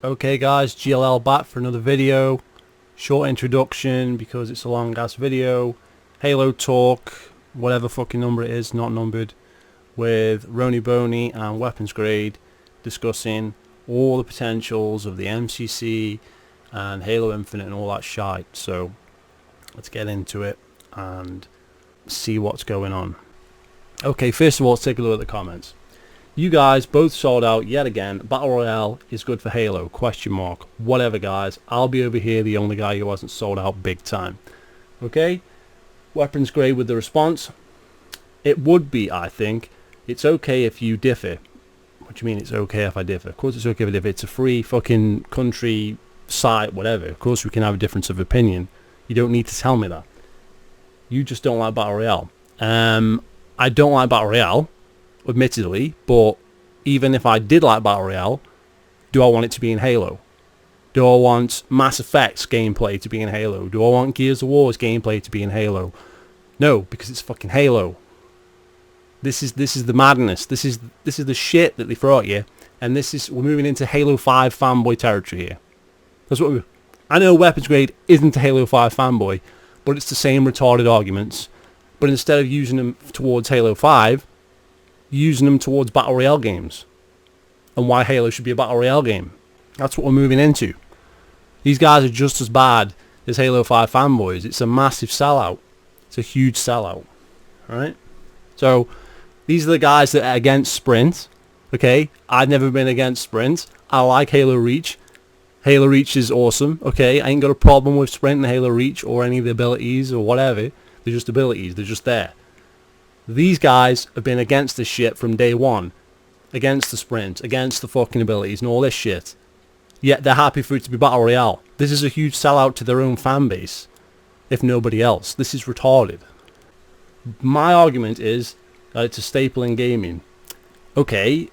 Okay guys, GLL back for another video. Short introduction because it's a long ass video. Halo talk, whatever fucking number it is, not numbered, with Roniboney and Weapons Grade discussing all the potentials of the MCC and Halo Infinite and all that shite. So let's get into it and see what's going on. Okay, first of all, let's take a look at the comments. You guys both sold out yet again. Battle Royale is good for Halo, question mark. Whatever guys, I'll be over here the only guy who hasn't sold out big time. Okay, Weapons Grade with the response. It would be, I think, it's okay if you differ. What do you mean it's okay if I differ? Of course it's okay if I differ. It's a free fucking country, site, whatever. Of course we can have a difference of opinion. You don't need to tell me that. You just don't like Battle Royale. I don't like Battle Royale, admittedly, but even if I did like Battle Royale, do I want it to be in Halo? Do I want Mass Effect's gameplay to be in Halo? Do I want Gears of War's gameplay to be in Halo? No, because it's fucking Halo. This is the madness. This is the shit that they throw at you, and we're moving into Halo 5 fanboy territory here. That's what I know. Weapons Grade isn't a Halo 5 fanboy, but it's the same retarded arguments. But instead of using them towards Halo 5, using them towards Battle Royale games. And why Halo should be a Battle Royale game. That's what we're moving into. These guys are just as bad as Halo 5 fanboys. It's a massive sellout. It's a huge sellout. Alright? So, these are the guys that are against Sprint. Okay? I've never been against Sprint. I like Halo Reach. Halo Reach is awesome. Okay? I ain't got a problem with Sprint and Halo Reach or any of the abilities or whatever. They're just abilities. They're just there. These guys have been against this shit from day one. Against the Sprint. Against the fucking abilities and all this shit. Yet they're happy for it to be Battle Royale. This is a huge sellout to their own fan base. If nobody else. This is retarded. My argument is that it's a staple in gaming. Okay.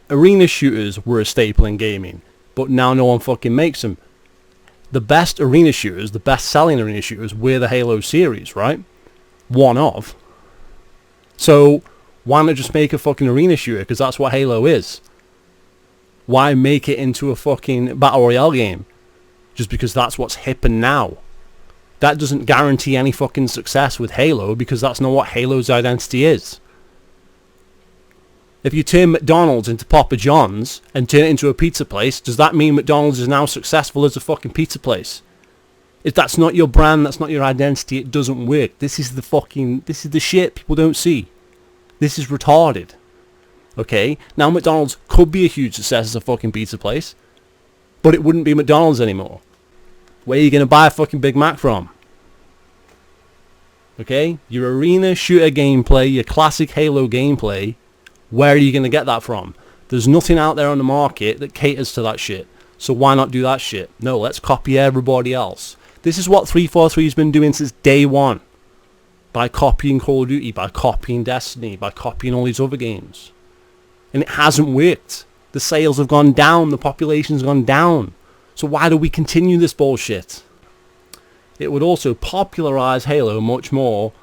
Arena shooters were a staple in gaming. But now no one fucking makes them. The best arena shooters, the best selling arena shooters were the Halo series, right? One of. So why not just make a fucking arena shooter, because that's what Halo is. Why make it into a fucking Battle Royale game just because that's what's hip and now? That doesn't guarantee any fucking success with Halo, because that's not what Halo's identity is. If you turn McDonald's into Papa John's and turn it into a pizza place, does that mean McDonald's is now successful as a fucking pizza place? If that's not your brand, that's not your identity, it doesn't work. This is the shit people don't see. This is retarded. Okay? Now McDonald's could be a huge success as a fucking pizza place, but it wouldn't be McDonald's anymore. Where are you going to buy a fucking Big Mac from? Okay? Your arena shooter gameplay, your classic Halo gameplay, where are you going to get that from? There's nothing out there on the market that caters to that shit. So why not do that shit? No, let's copy everybody else. This is what 343 has been doing since day one. By copying Call of Duty, by copying Destiny, by copying all these other games. And it hasn't worked. The sales have gone down, the population's gone down. So why do we continue this bullshit? It would also popularize Halo much more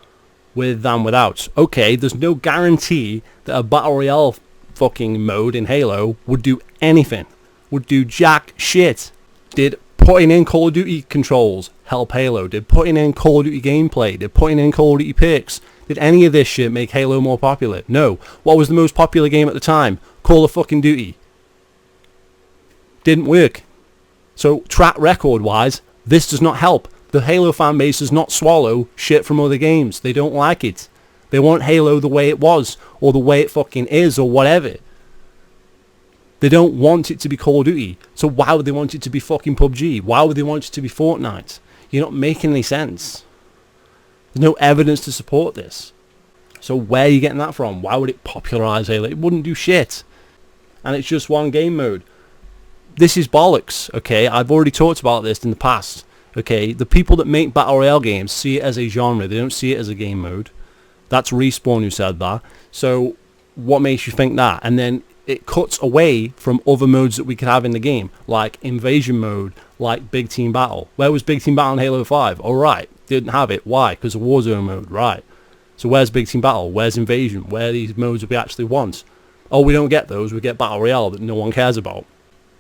with than without. Okay, there's no guarantee that a Battle Royale fucking mode in Halo would do anything. Would do jack shit. Did putting in Call of Duty controls help Halo? Did putting in Call of Duty gameplay? Did putting in Call of Duty perks? Did any of this shit make Halo more popular? No. What was the most popular game at the time? Call of fucking Duty. Didn't work. So track record wise, this does not help. The Halo fan base does not swallow shit from other games. They don't like it. They want Halo the way it was, or the way it fucking is, or whatever. They don't want it to be Call of Duty. So why would they want it to be fucking PUBG? Why would they want it to be Fortnite? You're not making any sense. There's no evidence to support this. So where are you getting that from? Why would it popularize Halo? It wouldn't do shit. And it's just one game mode. This is bollocks, okay? I've already talked about this in the past. Okay, the people that make Battle Royale games see it as a genre. They don't see it as a game mode. That's Respawn who said that. So what makes you think that? And then it cuts away from other modes that we could have in the game, like Invasion mode, like Big Team Battle. Where was Big Team Battle in Halo 5? Alright, didn't have it. Why? Because of Warzone mode, right. So where's Big Team Battle? Where's Invasion? Where are these modes that we actually want? Oh, we don't get those. We get Battle Royale that no one cares about.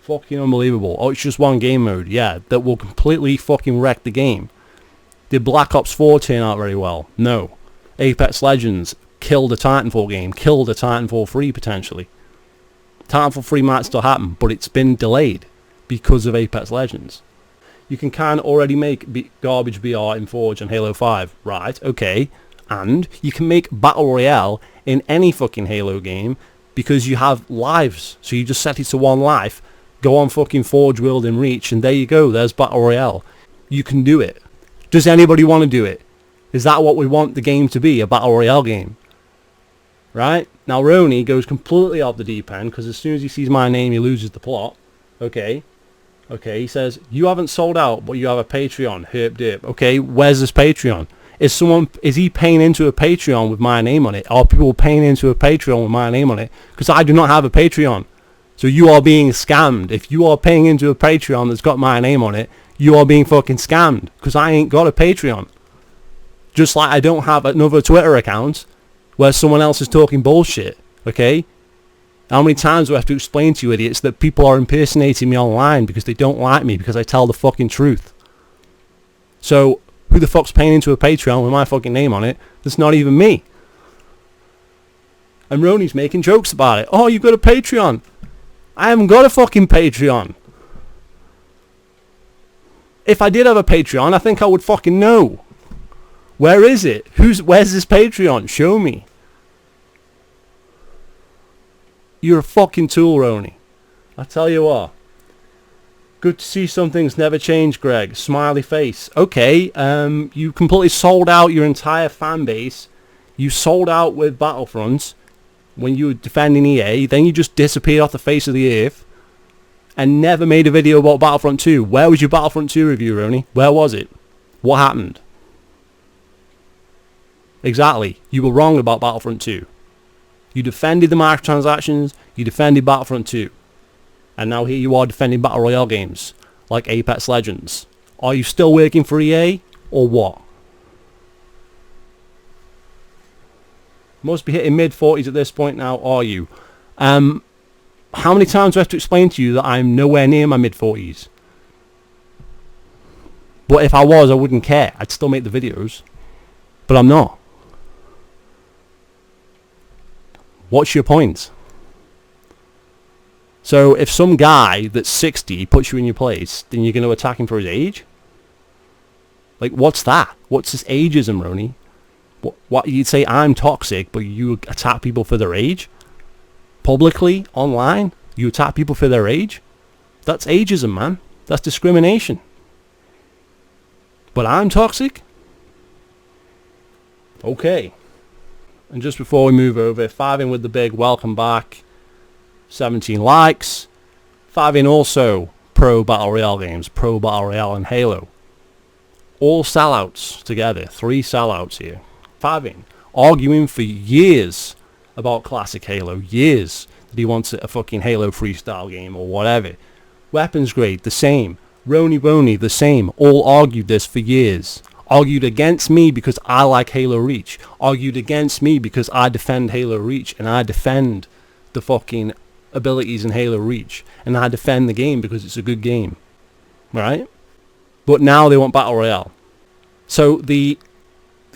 Fucking unbelievable. Oh, it's just one game mode. Yeah, that will completely fucking wreck the game. Did Black Ops 4 turn out very well? No. Apex Legends killed a Titanfall game. Killed a Titanfall 3 potentially. Titanfall 3 might still happen, but it's been delayed because of Apex Legends. You can kind of already make garbage BR in Forge and Halo 5. Right, okay. And you can make Battle Royale in any fucking Halo game because you have lives. So you just set it to one life. Go on fucking Forge World and Reach, and there you go. There's Battle Royale. You can do it. Does anybody want to do it? Is that what we want the game to be? A Battle Royale game? Right? Now Roni goes completely off the deep end because as soon as he sees my name he loses the plot. Okay. Okay, he says, you haven't sold out, but you have a Patreon. Herp dip. Okay, where's this Patreon? Is he paying into a Patreon with my name on it? Are people paying into a Patreon with my name on it? Because I do not have a Patreon. So you are being scammed. If you are paying into a Patreon that's got my name on it, you are being fucking scammed. Because I ain't got a Patreon. Just like I don't have another Twitter account where someone else is talking bullshit. Okay? How many times do I have to explain to you idiots that people are impersonating me online because they don't like me because I tell the fucking truth? So, who the fuck's paying into a Patreon with my fucking name on it? That's not even me. And Roni's making jokes about it. Oh, you've got a Patreon. I haven't got a fucking Patreon. If I did have a Patreon, I think I would fucking know. Where is it? Where's this Patreon? Show me. You're a fucking tool, Roni. I tell you what. Good to see some things never change, Greg. Smiley face. Okay, you completely sold out your entire fan base. You sold out with Battlefront when you were defending EA. Then you just disappeared off the face of the earth and never made a video about Battlefront 2. Where was your Battlefront 2 review, Roni? Where was it? What happened? Exactly. You were wrong about Battlefront 2. You defended the microtransactions. You defended Battlefront 2. And now here you are defending Battle Royale games like Apex Legends. Are you still working for EA or what? Must be hitting mid-40s at this point now, are you? How many times do I have to explain to you that I'm nowhere near my mid-40s? But if I was, I wouldn't care. I'd still make the videos. But I'm not. What's your point? So if some guy that's 60 puts you in your place, then you're going to attack him for his age? Like, what's that? What's this ageism, Roni? What you'd say I'm toxic, but you attack people for their age? Publicly, online, you attack people for their age? That's ageism, man. That's discrimination. But I'm toxic? Okay. And just before we move over, 5 in with the big welcome back. 17 likes. 5 in also pro Battle Royale games. Pro Battle Royale and Halo. All sellouts together. 3 sellouts here. 5 in. Arguing for years about classic Halo. Years that he wants a fucking Halo freestyle game or whatever. Weapons grade, the same. Roniboney, the same. All argued this for years. Argued against me because I like Halo Reach. Argued against me because I defend Halo Reach and I defend the fucking abilities in Halo Reach. And I defend the game because it's a good game. Right? But now they want Battle Royale. So the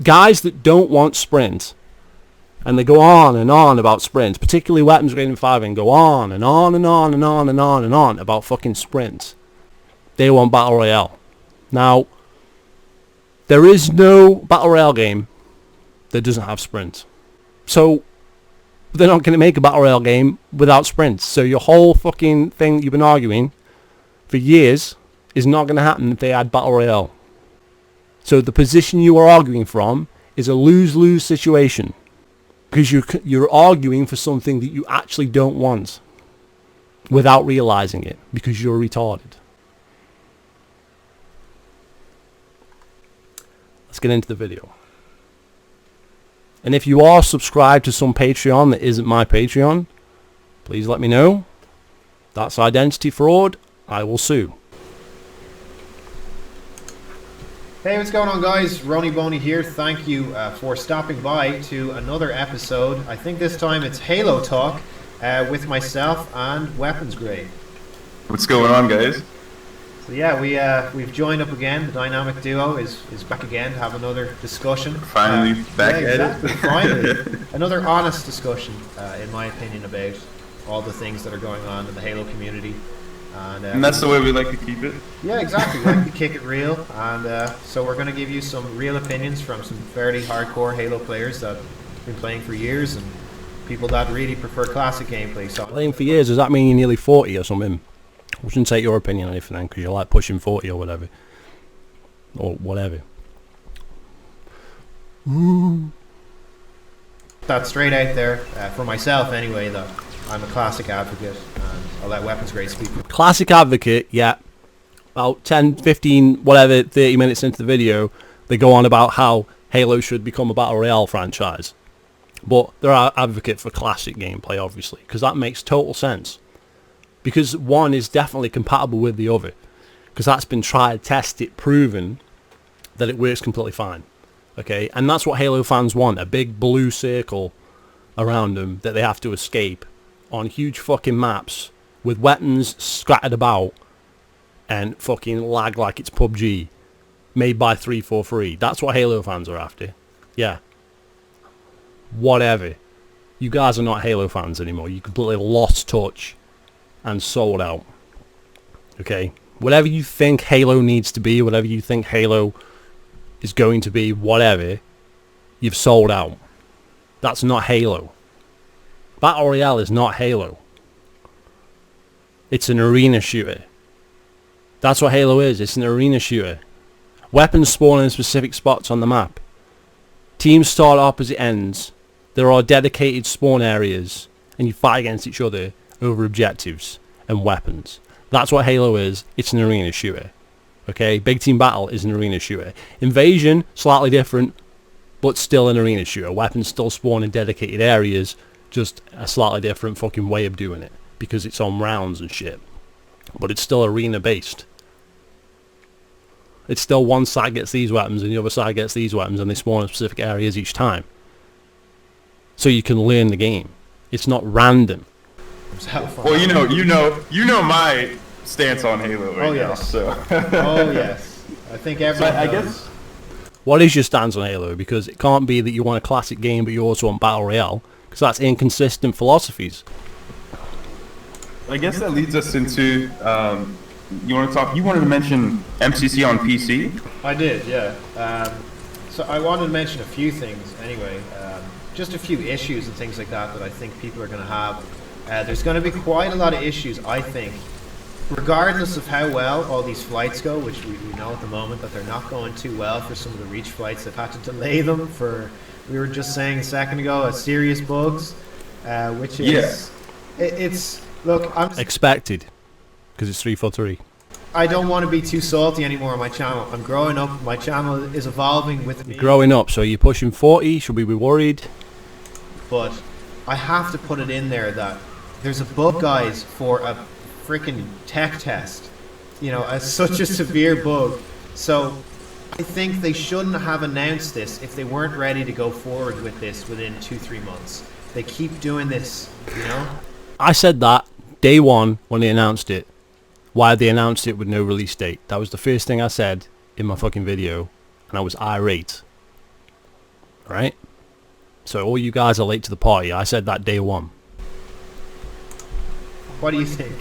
guys that don't want sprint, and they go on and on about sprint, particularly weapons grading 5 and go on and on and on and on and on and on about fucking sprint. They want Battle Royale. Now, there is no Battle Royale game that doesn't have sprint. So, they're not going to make a Battle Royale game without sprint. So your whole fucking thing you've been arguing for years is not going to happen if they add Battle Royale. So the position you are arguing from is a lose-lose situation. Because you're arguing for something that you actually don't want without realizing it. Because you're retarded. Let's get into the video. And if you are subscribed to some Patreon that isn't my Patreon, please let me know. That's identity fraud. I will sue. Hey, what's going on, guys? Roniboney here. Thank you for stopping by to another episode. I think this time it's Halo talk with myself and Weapons Grade. What's going on, guys? So yeah, we've joined up again. The dynamic duo is back again to have another discussion. Finally back at exactly, it. Finally, another honest discussion, in my opinion, about all the things that are going on in the Halo community. And that's the way we like to keep it. Yeah, exactly. We like to kick it real, and so we're going to give you some real opinions from some fairly hardcore Halo players that have been playing for years and people that really prefer classic gameplay. So Playing for years, does that mean you're nearly 40 or something? We shouldn't take your opinion on anything then, because you're like pushing 40 or whatever. Or whatever. that's straight out there for myself anyway, that I'm a classic advocate, and I'll let Weapons Grade speak. Classic advocate, yeah. About 10, 15, whatever, 30 minutes into the video, they go on about how Halo should become a Battle Royale franchise. But they're an advocate for classic gameplay, obviously, because that makes total sense. Because one is definitely compatible with the other. Because that's been tried, tested, proven that it works completely fine. Okay, and that's what Halo fans want, a big blue circle around them that they have to escape on huge fucking maps with weapons scattered about and fucking lag like it's PUBG, made by 343. That's what Halo fans are after. Yeah. Whatever. You guys are not Halo fans anymore. You completely lost touch and sold out. Okay? Whatever you think Halo needs to be, whatever you think Halo is going to be, whatever, you've sold out. That's not Halo. Battle Royale is not Halo. It's an arena shooter. That's what Halo is. It's an arena shooter. Weapons spawn in specific spots on the map. Teams start at opposite ends. There are dedicated spawn areas, and you fight against each other over objectives and weapons. That's what Halo is. It's an arena shooter. Okay, Big Team Battle is an arena shooter. Invasion, slightly different, but still an arena shooter. Weapons still spawn in dedicated areas, just a slightly different fucking way of doing it, because it's on rounds and shit. But it's still arena based. It's still one side gets these weapons and the other side gets these weapons, and they spawn in specific areas each time. So you can learn the game. It's not random. Well, you know my stance on Halo right now. So. Oh yes, I think everyone I knows. guess. What is your stance on Halo? Because it can't be that you want a classic game but you also want Battle Royale, because that's inconsistent philosophies. I guess that leads us into. You wanted to mention MCC on PC. I did, yeah. So I wanted to mention a few things anyway. Just a few issues and things like that I think people are going to have. There's going to be quite a lot of issues, I think, regardless of how well all these flights go, which we know at the moment that they're not going too well for some of the Reach flights. They've had to delay them for, we were just saying a second ago, serious bugs, which is, it's, look, I'm expected, because it's 343. I don't want to be too salty anymore on my channel. I'm growing up, my channel is evolving with me. Growing up, so you're pushing 40, should we be worried? But I have to put it in there that there's a bug, guys, for a freaking tech test. You know, such a severe bug. So I think they shouldn't have announced this if they weren't ready to go forward with this within 2-3 months. They keep doing this, you know? I said that day one when they announced it. Why they announced it with no release date. That was the first thing I said in my fucking video, and I was irate. Right? So all you guys are late to the party. I said that day one. What do you think?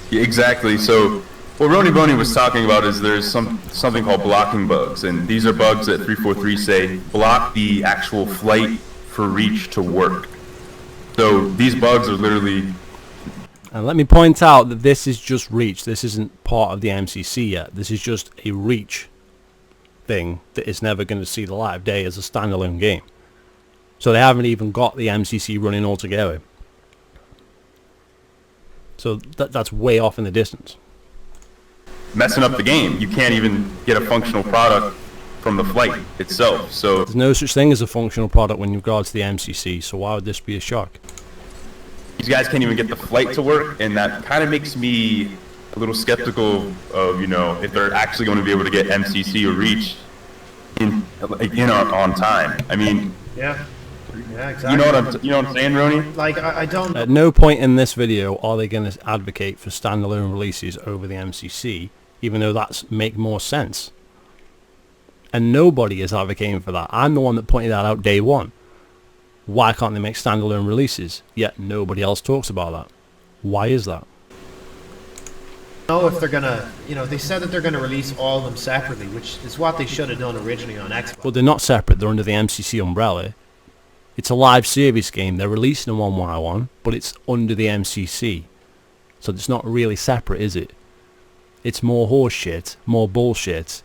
Yeah, exactly. So what Roniboney was talking about is there's something called blocking bugs, and these are bugs that 343 say block the actual flight for Reach to work. So these bugs are literally. And let me point out that this is just Reach. This isn't part of the MCC yet. This is just a Reach thing that is never going to see the light of day as a standalone game. So they haven't even got the MCC running altogether. So that's way off in the distance. Messing up the game. You can't even get a functional product from the flight itself. So there's no such thing as a functional product when you regard to the MCC. So why would this be a shock? these guys can't even get the flight to work, and that kind of makes me a little skeptical of, you know, if they're actually going to be able to get MCC or Reach in on time. I mean, yeah, Yeah, exactly. You know what I'm saying, Roni? Like, I don't know. At no point in this video are they going to advocate for standalone releases over the MCC, even though that's make more sense. And nobody is advocating for that. I'm the one that pointed that out day one. Why can't they make standalone releases? Yet nobody else talks about that. Why is that? Know if they're gonna, they said that they're gonna release all of them separately, which is what they should have done originally on Xbox. Well, they're not separate. They're under the MCC umbrella. It's a live service game. They're releasing them one by one, but it's under the MCC. So it's not really separate, is it? It's more horse shit, more bullshit,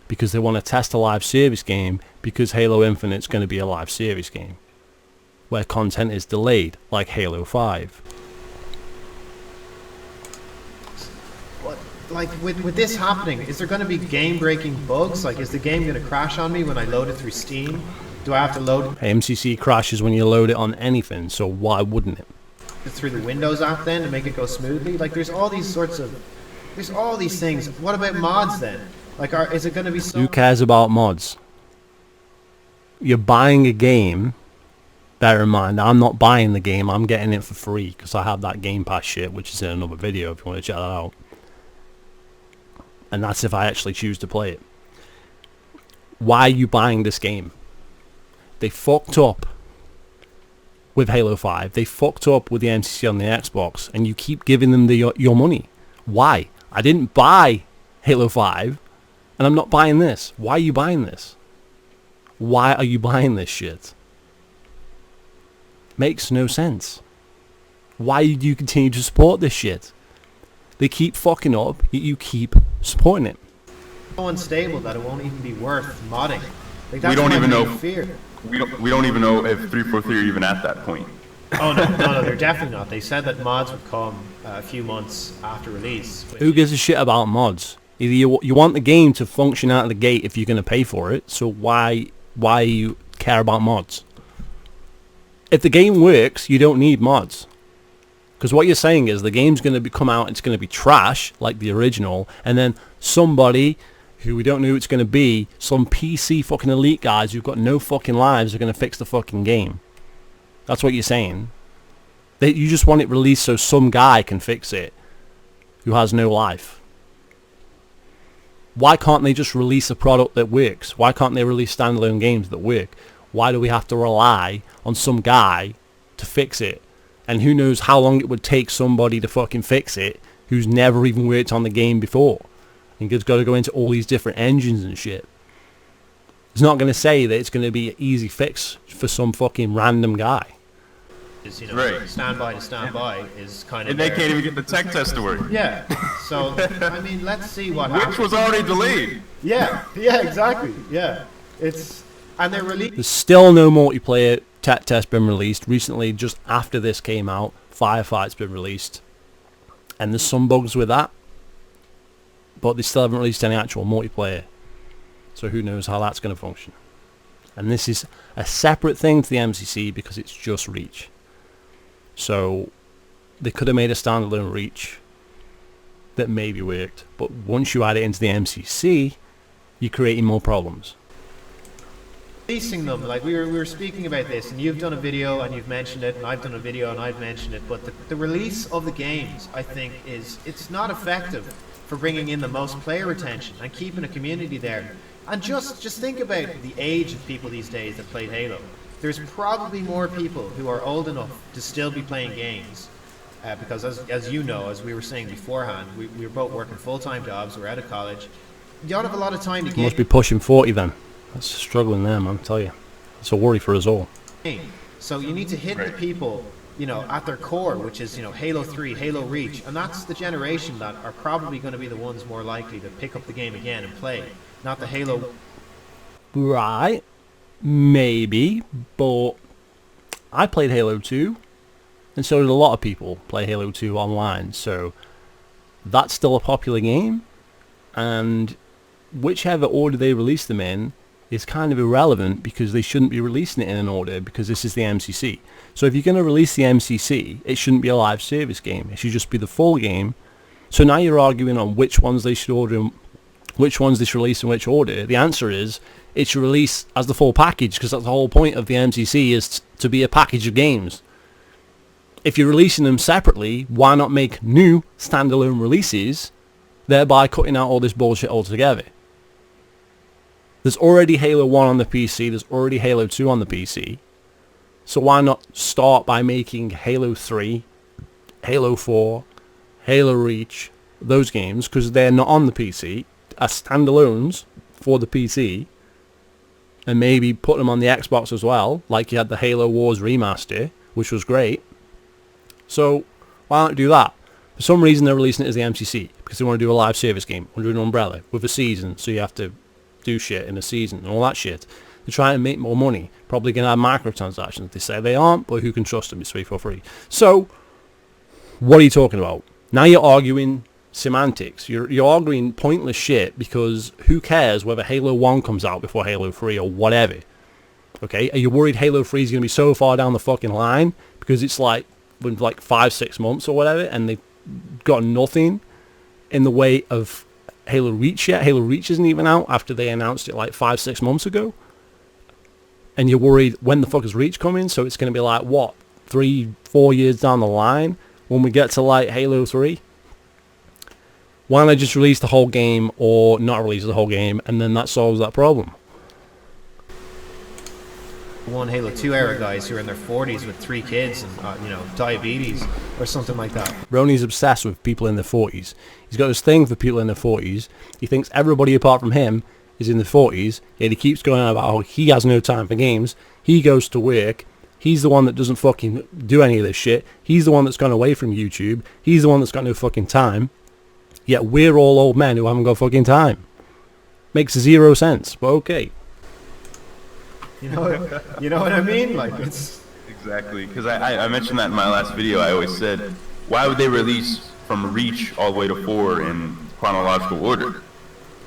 because they want to test a live service game because Halo Infinite's going to be a live service game, where content is delayed, like Halo 5. Like, with this happening, is there going to be game-breaking bugs? Like, is the game going to crash on me when I load it through Steam? Do I have to load MCC crashes when you load it on anything, so why wouldn't it? it through the Windows app then to make it go smoothly? Like, there's all these things. What about mods then? Like, is it going to be so... Who cares about mods? You're buying a game. Bear in mind, I'm not buying the game. I'm getting it for free because I have that Game Pass shit, which is in another video if you want to check that out. And that's if I actually choose to play it. Why are you buying this game? They fucked up with Halo 5. They fucked up with the MCC on the Xbox, and you keep giving them your money. Why? I didn't buy Halo 5, and I'm not buying this. Why are you buying this? Why are you buying this shit? Makes no sense. Why do you continue to support this shit? They keep fucking up, yet you keep supporting it. So unstable that it won't even be worth modding. Like, We don't even know. Fear. We don't even know if 343 are even at that point. Oh no, they're definitely not. They said that mods would come a few months after release. Who gives a shit about mods? Either you want the game to function out of the gate if you're going to pay for it, so why you care about mods? If the game works, you don't need mods. Because what you're saying is the game's going to come out, it's going to be trash, like the original, and then somebody who we don't know who it's going to be, some PC fucking elite guys who've got no fucking lives are going to fix the fucking game. That's what you're saying. You just want it released so some guy can fix it who has no life. Why can't they just release a product that works? Why can't they release standalone games that work? Why do we have to rely on some guy to fix it? And who knows how long it would take somebody to fucking fix it who's never even worked on the game before. And it's got to go into all these different engines and shit. It's not going to say that it's going to be an easy fix for some fucking random guy. Right. Standby to standby is kind of... And they can't even get the tech test to work. Yeah, so, I mean, let's see what happens. Which was already delayed. Yeah, exactly, yeah. And they're releasing... There's still no multiplayer tech test been released. Recently, just after this came out, Firefight's been released. And there's some bugs with that. But they still haven't released any actual multiplayer. So who knows how that's going to function. And this is a separate thing to the MCC because it's just Reach. So they could have made a standalone Reach that maybe worked. But once you add it into the MCC, you're creating more problems. Releasing them, like we were speaking about this, and you've done a video and you've mentioned it, and I've done a video and I've mentioned it, but the release of the games, I think, it's not effective for bringing in the most player retention and keeping a community there. And just think about the age of people these days that played Halo. There's probably more people who are old enough to still be playing games, because as you know, as we were saying beforehand, we were both working full-time jobs, we're out of college. You don't have a lot of time to You must be pushing 40 then. That's struggling there, man, I tell you. It's a worry for us all. So you need to hit the people, at their core, which is, Halo 3, Halo Reach, and that's the generation that are probably going to be the ones more likely to pick up the game again and play, not the Halo. Right, maybe, but I played Halo 2, and so did a lot of people play Halo 2 online, so that's still a popular game, and whichever order they release them in is kind of irrelevant because they shouldn't be releasing it in an order because this is the MCC. So if you're going to release the MCC, it shouldn't be a live service game. It should just be the full game. So now you're arguing on which ones they should order and which ones they should release in which order. The answer is it should release as the full package, because that's the whole point of the MCC, is to be a package of games. If you're releasing them separately, why not make new standalone releases, thereby cutting out all this bullshit altogether? There's already Halo 1 on the PC, there's already Halo 2 on the PC, so why not start by making Halo 3, Halo 4, Halo Reach, those games, because they're not on the PC, as standalones for the PC, and maybe put them on the Xbox as well, like you had the Halo Wars remaster, which was great. So why not do that? For some reason they're releasing it as the MCC, because they want to do a live service game under an umbrella with a season, so you have to do shit in a season and all that shit. They're trying to make more money, probably going to have microtransactions. They say they aren't, but who can trust them? It's 343. So what are you talking about? Now you're arguing semantics. You're arguing pointless shit, because who cares whether Halo 1 comes out before Halo 3 or whatever? Okay, are you worried Halo 3 is going to be so far down the fucking line because it's like 5-6 months or whatever, and they've got nothing in the way of Halo Reach yet? Halo Reach isn't even out after they announced it like 5-6 months ago. And you're worried when the fuck is Reach coming? So it's going to be like, what, 3-4 years down the line when we get to like Halo 3? Why not just release the whole game, or not release the whole game, and then that solves that problem? One Halo 2 era guys who are in their 40s with 3 kids and diabetes or something like that. Roni's obsessed with people in their 40s. He's got this thing for people in their 40s. He thinks everybody apart from him is in their 40s, yet he keeps going on about how he has no time for games. He goes to work. He's the one that doesn't fucking do any of this shit. He's the one that's gone away from YouTube. He's the one that's got no fucking time. Yet we're all old men who haven't got fucking time. Makes zero sense, but okay. You know what I mean? Like, it's Exactly, because I mentioned that in my last video. I always said, why would they release from Reach all the way to 4 in chronological order?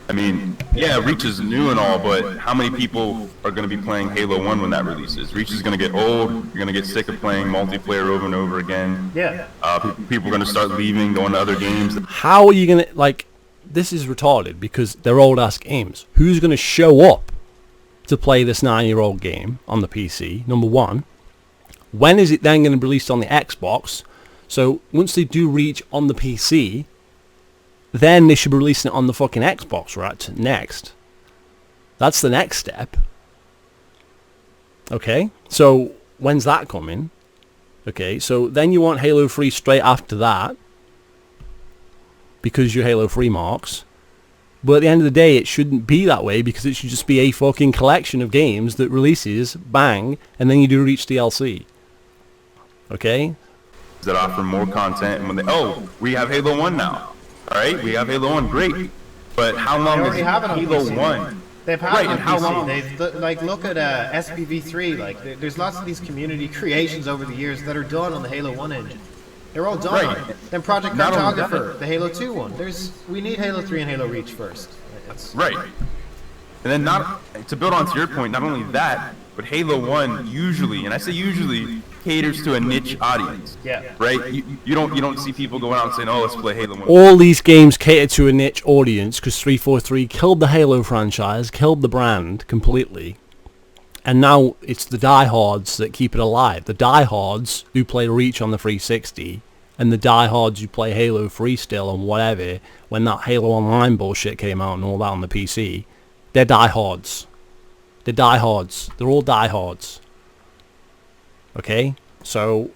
I mean, yeah, Reach is new and all, but how many people are going to be playing Halo 1 when that releases? Reach is going to get old. You're going to get sick of playing multiplayer over and over again. Yeah. People are going to start leaving, going to other games. How are you going to, like, this is retarded because they're old-ass games. Who's going to show up to play this 9-year-old game on the PC, number one? When is it then going to be released on the Xbox? So once they do Reach on the PC, then they should be releasing it on the fucking Xbox, right? Next. That's the next step. Okay, so when's that coming? Okay, so then you want Halo 3 straight after that, because you're Halo 3 marks. But at the end of the day, it shouldn't be that way, because it should just be a fucking collection of games that releases, bang, and then you do Reach DLC. Okay? That offer more content, and when they, we have Halo 1 now. Alright, we have Halo 1, great. But how long is Halo 1? They've had it on PC. They've, like, look at SPV3. Like, there's lots of these community creations over the years that are done on the Halo 1 engine. They're all done on it. Then Project Cartographer, the Halo 2 one. We need Halo 3 and Halo Reach first. Right. And then to build on to your point, not only that, but Halo 1 usually, and I say usually, caters to a niche audience. Yeah. Right? You don't see people going out and saying, let's play Halo 1. All these games cater to a niche audience because 343 killed the Halo franchise, killed the brand completely. And now it's the diehards that keep it alive. The diehards who play Reach on the 360 and the diehards who play Halo 3 still and whatever, when that Halo Online bullshit came out and all that on the PC, they're diehards. They're diehards. They're all diehards. Okay? So,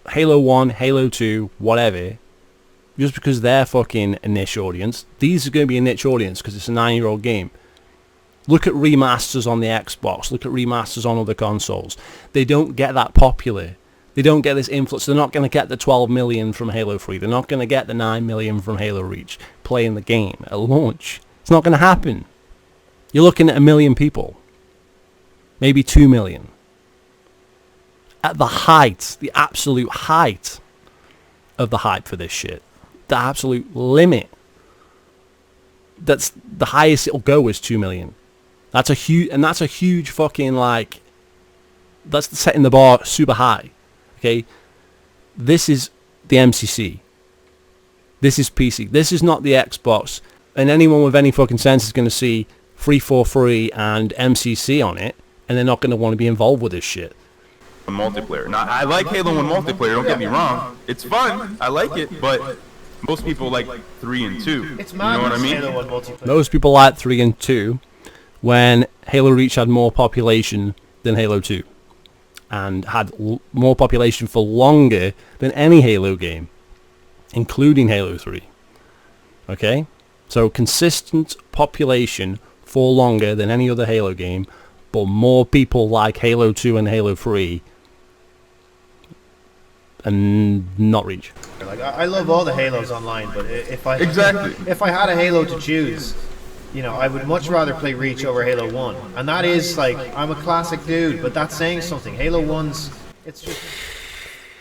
Halo 1, Halo 2, whatever, just because they're fucking a niche audience, these are going to be a niche audience because it's a 9-year-old game. Look at remasters on the Xbox. Look at remasters on other consoles. They don't get that popular. They don't get this influx. They're not going to get the 12 million from Halo 3. They're not going to get the 9 million from Halo Reach playing the game at launch. It's not going to happen. You're looking at 1 million people. Maybe 2 million. At the height, the absolute height of the hype for this shit. The absolute limit. That's the highest it'll go is 2 million. That's a huge fucking, like, that's setting the bar super high. Okay? This is the MCC. This is PC. This is not the Xbox. And anyone with any fucking sense is going to see 343 and MCC on it, and they're not going to want to be involved with this shit. Multiplayer. Now, I like Halo 1 multiplayer, don't get me wrong. It's fun, I like it, but most people like 3 and 2. It's you know what I mean? Halo 1 multiplayer. Most people like 3 and 2 when Halo Reach had more population than Halo 2. And had more population for longer than any Halo game, including Halo 3. Okay? So consistent population for longer than any other Halo game, but more people like Halo 2 and Halo 3 and not Reach. Like, I love all the Halos online, but if I had a Halo to choose, you know, I would much rather play Reach over Halo 1. And that is, like, I'm a classic dude, but that's saying something. Halo 1's, it's just...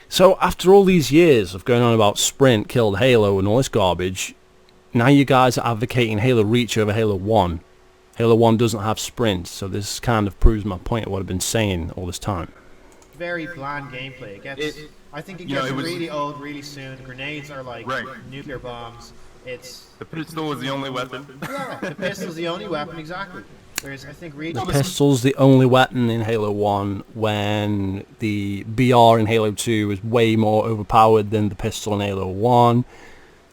So after all these years of going on about Sprint killed Halo and all this garbage, now you guys are advocating Halo Reach over Halo 1. Halo 1 doesn't have Sprint, so this kind of proves my point of what I've been saying all this time. Very bland gameplay. I think it gets really old really soon. Grenades are like nuclear bombs. The pistol is the only weapon. Yeah, the pistol's the only weapon, exactly. Whereas I think Reach... The pistol's the only weapon in Halo 1 when the BR in Halo 2 is way more overpowered than the pistol in Halo 1.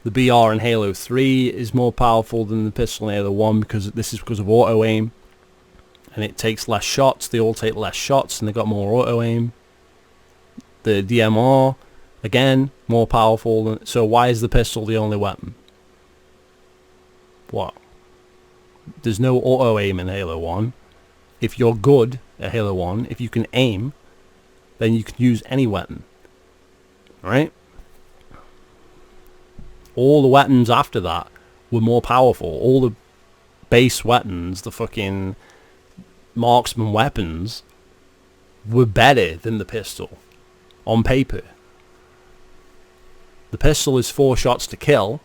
The BR in Halo 3 is more powerful than the pistol in Halo 1 because this is because of auto-aim. And it takes less shots. They all take less shots and they got more auto-aim. The DMR, again, more powerful. So why is the pistol the only weapon? What? There's no auto-aim in Halo 1. If you're good at Halo 1, if you can aim, then you can use any weapon. Right? All the weapons after that were more powerful. All the base weapons, the fucking marksman weapons, were better than the pistol. On paper. The pistol is 4 shots to kill,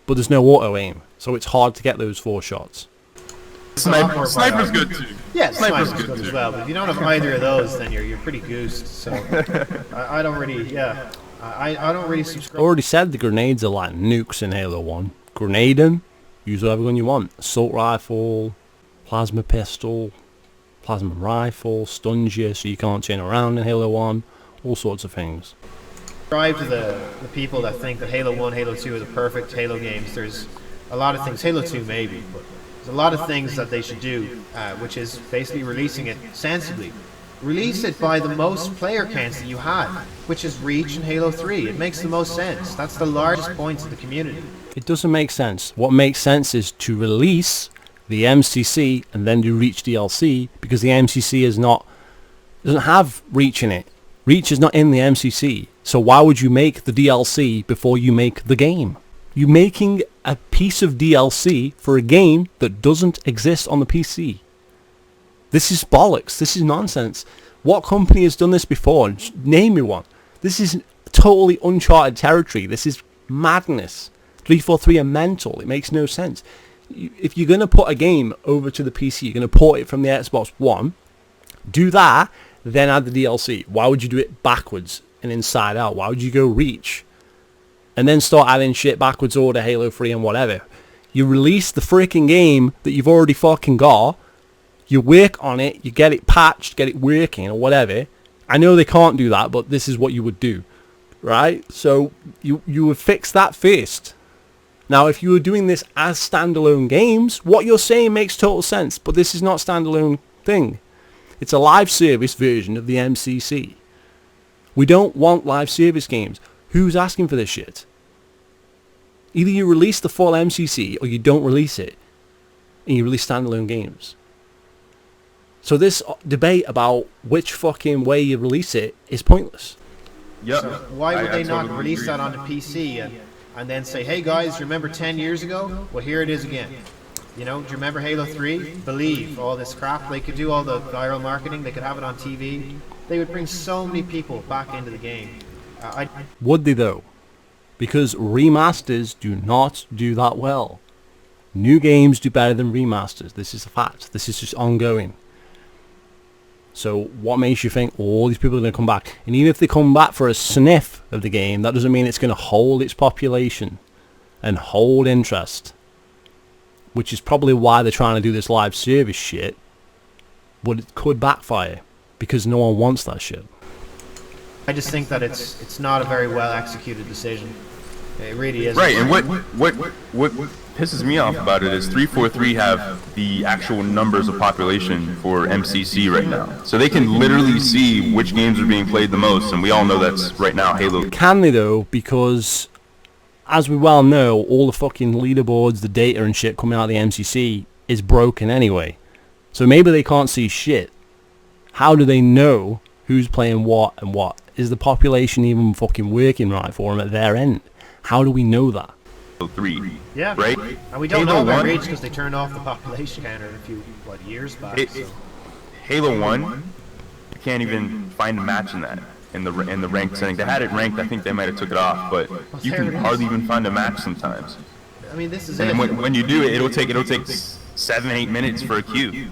but there's no auto-aim. So it's hard to get those 4 shots. Sniper's good too. Yeah, Sniper's good as well. But if you don't have either of those, then you're pretty goosed. So I don't really, I don't really subscribe. I already said the grenades are like nukes in Halo 1. Grenade them, use whatever gun you want. Assault rifle, plasma pistol, plasma rifle, stuns you so you can't turn around in Halo 1. All sorts of things. Subscribe to the people that think that Halo 1, Halo 2 are the perfect Halo games. There's a lot of things, Halo 2 maybe, but there's a lot of things that they should do, which is basically releasing it sensibly. Release it by the most player counts that you had, which is Reach and Halo 3. It makes the most sense. That's the largest points of the community. It doesn't make sense. What makes sense is to release the MCC and then do Reach DLC, because the MCC doesn't have Reach in it. Reach is not in the MCC. So why would you make the DLC before you make the game? You're making a piece of DLC for a game that doesn't exist on the PC. This is bollocks. This is nonsense. What company has done this before? Name me one. This is totally uncharted territory. This is madness. 343 are mental. It makes no sense. If you're going to put a game over to the PC, you're going to port it from the Xbox One, do that, then add the DLC. Why would you do it backwards and inside out? Why would you go Reach and then start adding shit backwards order, Halo 3 and whatever? You release the freaking game that you've already fucking got. You work on it, you get it patched, get it working or whatever. I know they can't do that, but this is what you would do, right? So you would fix that first. Now, if you were doing this as standalone games, what you're saying makes total sense, but this is not a standalone thing. It's a live service version of the MCC. We don't want live service games. Who's asking for this shit? Either you release the full MCC or you don't release it, and you release standalone games. So this debate about which fucking way you release it is pointless. Yep. So why would they not totally release agree. that on the PC and then say, hey guys, remember 10 years ago? Well, here it is again. You know, do you remember Halo 3? Believe, all this crap. They could do all the viral marketing. They could have it on TV. They would bring so many people back into the game. Would they though? Because remasters do not do that well. New games do better than remasters. This is a fact. This is just ongoing. So what makes you think all these people are going to come back? And even if they come back for a sniff of the game, that doesn't mean it's going to hold its population and hold interest. which is probably why they're trying to do this live service shit, but it could backfire because no one wants that shit. I just think that it's not a very well executed decision. It really is. Right, and what pisses me off about it is 343 have the actual numbers of population for MCC right now. So they can literally see which games are being played the most, and we all know that's right now Halo. Can they though? Because as we well know, all the fucking leaderboards, the data and shit coming out of the MCC is broken anyway. So maybe they can't see shit. How do they know who's playing what and what? Is the population even fucking working right for them at their end? How do we know that? 3. Yeah. Right? And we don't Halo know about 1 Reach because they turned off the population counter a few years back. So. Halo 1, you can't even find a match in that in the ranked setting. They had it ranked. I think they might have took it off, but you can hardly even find a match sometimes. I mean, this is And it. then when you do it, it'll take 7-8 minutes for a queue.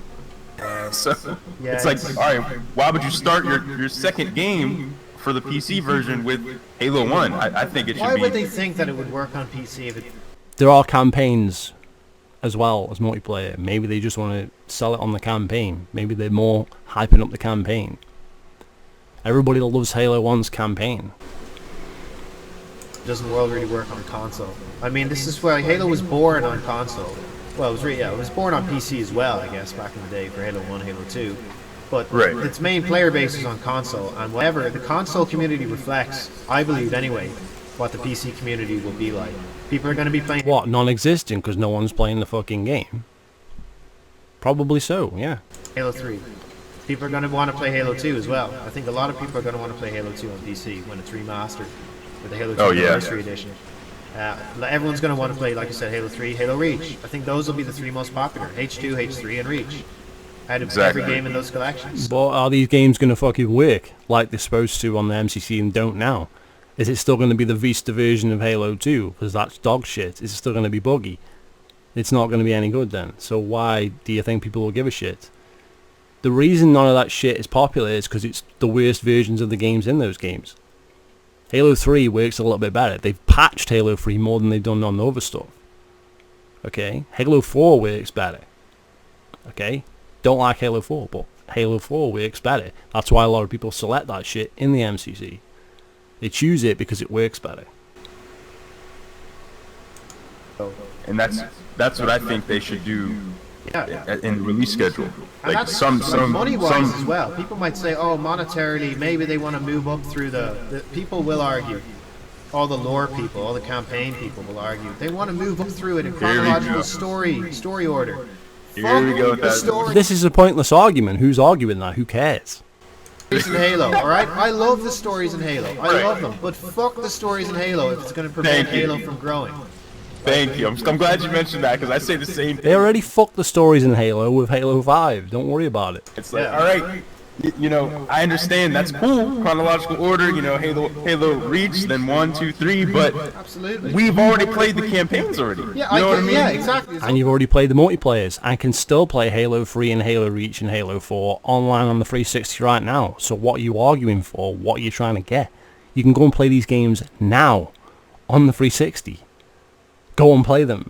So Yeah, it's like, all right, why would you start your second game for the PC version with Halo 1? I think it should Why be. would they think that it would work on PC if it... There are campaigns as well as multiplayer. Maybe they just want to sell it on the campaign. Maybe they're more hyping up the campaign. Everybody that loves Halo 1's campaign. doesn't well really work on console. I mean, this is where Halo was born on console. Well, it was born on PC as well, I guess, back in the day for Halo 1, Halo 2. But its main player base is on console, and whatever the console community reflects, I believe anyway, what the PC community will be like. People are going to be playing... What, non-existent because no one's playing the fucking game? Probably so, yeah. Halo 3. People are going to want to play Halo 2 as well. I think a lot of people are going to want to play Halo 2 on PC when it's remastered with the Halo 2 Anniversary Edition. Everyone's going to want to play, like I said, Halo 3, Halo Reach. I think those will be the 3 most popular. H2, H3, and Reach. Out of every game in those collections. But are these games going to fucking work like they're supposed to on the MCC and don't now? Is it still going to be the Vista version of Halo 2? Because that's dog shit. Is it still going to be buggy? It's not going to be any good then. So why do you think people will give a shit? The reason none of that shit is popular is because it's the worst versions of the games in those games. Halo 3 works a little bit better. They've patched Halo 3 more than they've done on the other stuff. Okay? Halo 4 works better. Okay? Don't like Halo 4, but Halo 4 works better. That's why a lot of people select that shit in the MCC. They choose it because it works better. And that's what I think they should do in the release schedule. And Like that's some money-wise as well. People might say, oh, monetarily, maybe they want to move up through the... People will argue. All the lore people, all the campaign people will argue. They want to move up through it in chronological story order. Here we go with that. This is a pointless argument. Who's arguing that? Who cares? In Halo, alright? I love the stories in Halo. I love them. But fuck the stories in Halo if it's going to prevent Halo from growing. Thank you. I'm glad you mentioned that because I say the same thing. They already fucked the stories in Halo with Halo 5. Don't worry about it. It's like, all right, you know, I understand that's cool, chronological order. You know, Halo Reach, then 1, 2, 3, but Absolutely. we've already played the campaigns already. Yeah, you know what I mean? Yeah, exactly. And you've already played the multiplayers. I can still play Halo 3 and Halo Reach and Halo 4 online on the 360 right now. So what are you arguing for? What are you trying to get? You can go and play these games now on the 360. Go and play them.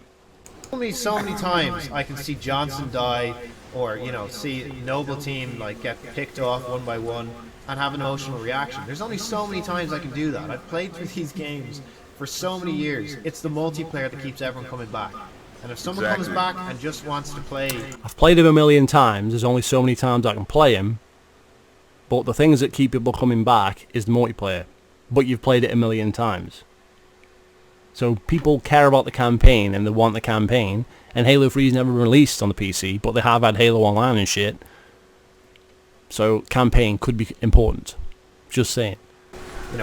So many times I can see Johnson die, or see Noble Team get picked off one by one and have an emotional reaction. There's only so many times I can do that. I've played through these games for so many years. It's the multiplayer that keeps everyone coming back. And if someone comes back and just wants to play... I've played him a million times. There's only so many times I can play him. But the things that keep people coming back is the multiplayer. But you've played it a million times. So people care about the campaign and they want the campaign. And Halo 3 is never released on the PC, but they have had Halo Online and shit. So campaign could be important. Just saying.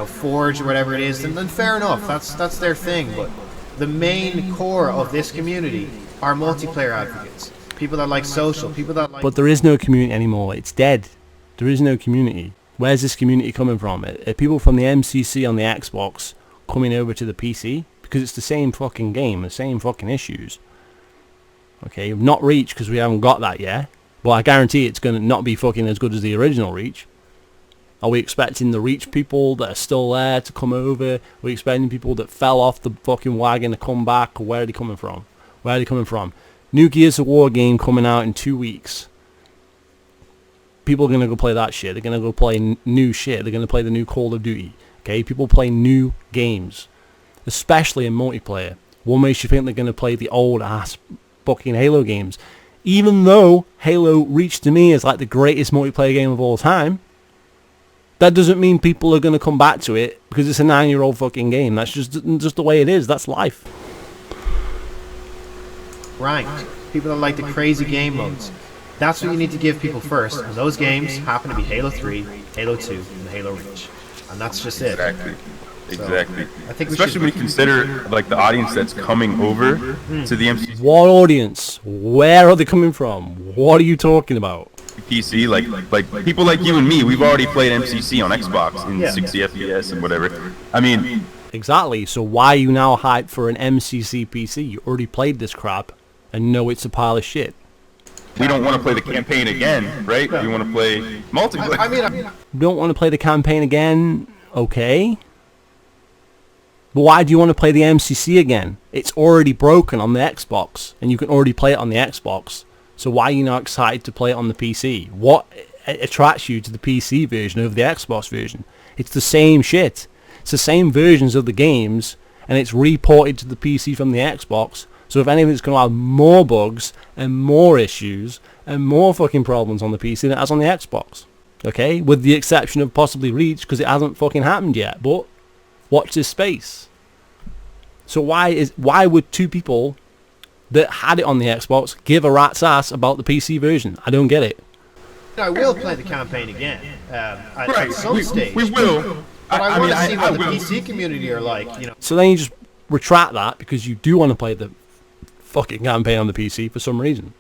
Forge or whatever it is, then fair enough. That's their thing. But the main core of this community are multiplayer advocates. People that like social. People that like... But there is no community anymore. It's dead. There is no community. Where's this community coming from? Are people from the MCC on the Xbox coming over to the PC? Because it's the same fucking game, the same fucking issues. Okay, not Reach because we haven't got that yet. But I guarantee it's going to not be fucking as good as the original Reach. Are we expecting the Reach people that are still there to come over? Are we expecting people that fell off the fucking wagon to come back? Or where are they coming from? Where are they coming from? New Gears of War game coming out in 2 weeks. People are going to go play that shit. They're going to go play new shit. They're going to play the new Call of Duty. Okay, people play new games, especially in multiplayer. What makes you think they're going to play the old ass fucking Halo games? Even though Halo Reach to me is like the greatest multiplayer game of all time, that doesn't mean people are going to come back to it because it's a 9-year-old fucking game. That's just the way it is. That's life. Ranked. People that like the crazy game modes. That's what you need to give people first, and those games happen to be Halo 3, Halo 2, and Halo Reach. And that's just it. Exactly. I think especially when you consider like the audience that's coming over to the MCC What audience? Where are they coming from? What are you talking about? PC, like people like you and me, we've already played MCC on Xbox in 60 FPS and whatever. I mean, exactly. So why are you now hyped for an MCC PC? You already played this crap and know it's a pile of shit. We don't want to play the campaign again, right? We want to play multiplayer. I mean, You don't want to play the campaign again? Okay. But why do you want to play the MCC again? It's already broken on the Xbox, and you can already play it on the Xbox. So why are you not excited to play it on the PC? What attracts you to the PC version over the Xbox version? It's the same shit. It's the same versions of the games, and it's reported to the PC from the Xbox. So if anything, it's going to have more bugs and more issues and more fucking problems on the PC than it has on the Xbox. Okay? With the exception of possibly Reach, because it hasn't fucking happened yet. But watch this space. So why would two people that had it on the Xbox give a rat's ass about the PC version? I don't get it. I will play the campaign again at some stage. We will. But I want to see what the PC community are like, you know. So then you just retract that because you do want to play the fucking campaign on the PC for some reason.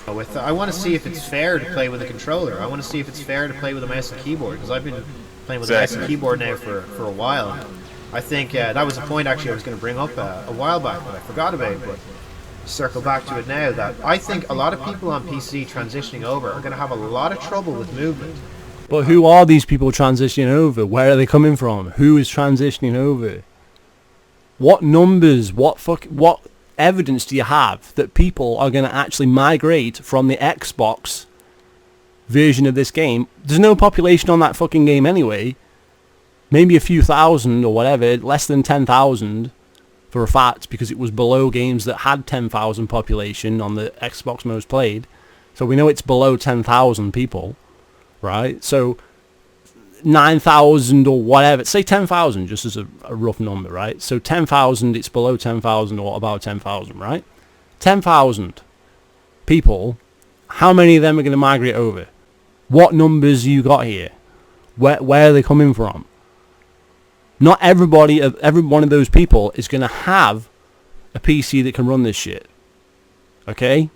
I want to see if it's fair to play with a controller. I want to see if it's fair to play with a mouse and keyboard, because I've been playing with a mouse and keyboard now for a while. I think that was a point actually I was going to bring up a while back, but I forgot about it. But circle back to it now, that I think a lot of people on PC transitioning over are going to have a lot of trouble with movement. But who are these people transitioning over? Where are they coming from? Who is transitioning over? What numbers? What evidence do you have that people are going to actually migrate from the Xbox version of this game? There's no population on that fucking game anyway. Maybe a few thousand or whatever, less than 10,000 for a fact, because it was below games that had 10,000 population on the Xbox most played. So we know it's below 10,000 people, right? So 9,000 or whatever, say 10,000 just as a rough number, right? So 10,000, it's below 10,000 or about 10,000, right? 10,000 people, how many of them are going to migrate over? What numbers you got here? Where are they coming from? Not every one of those people is going to have a PC that can run this shit, okay?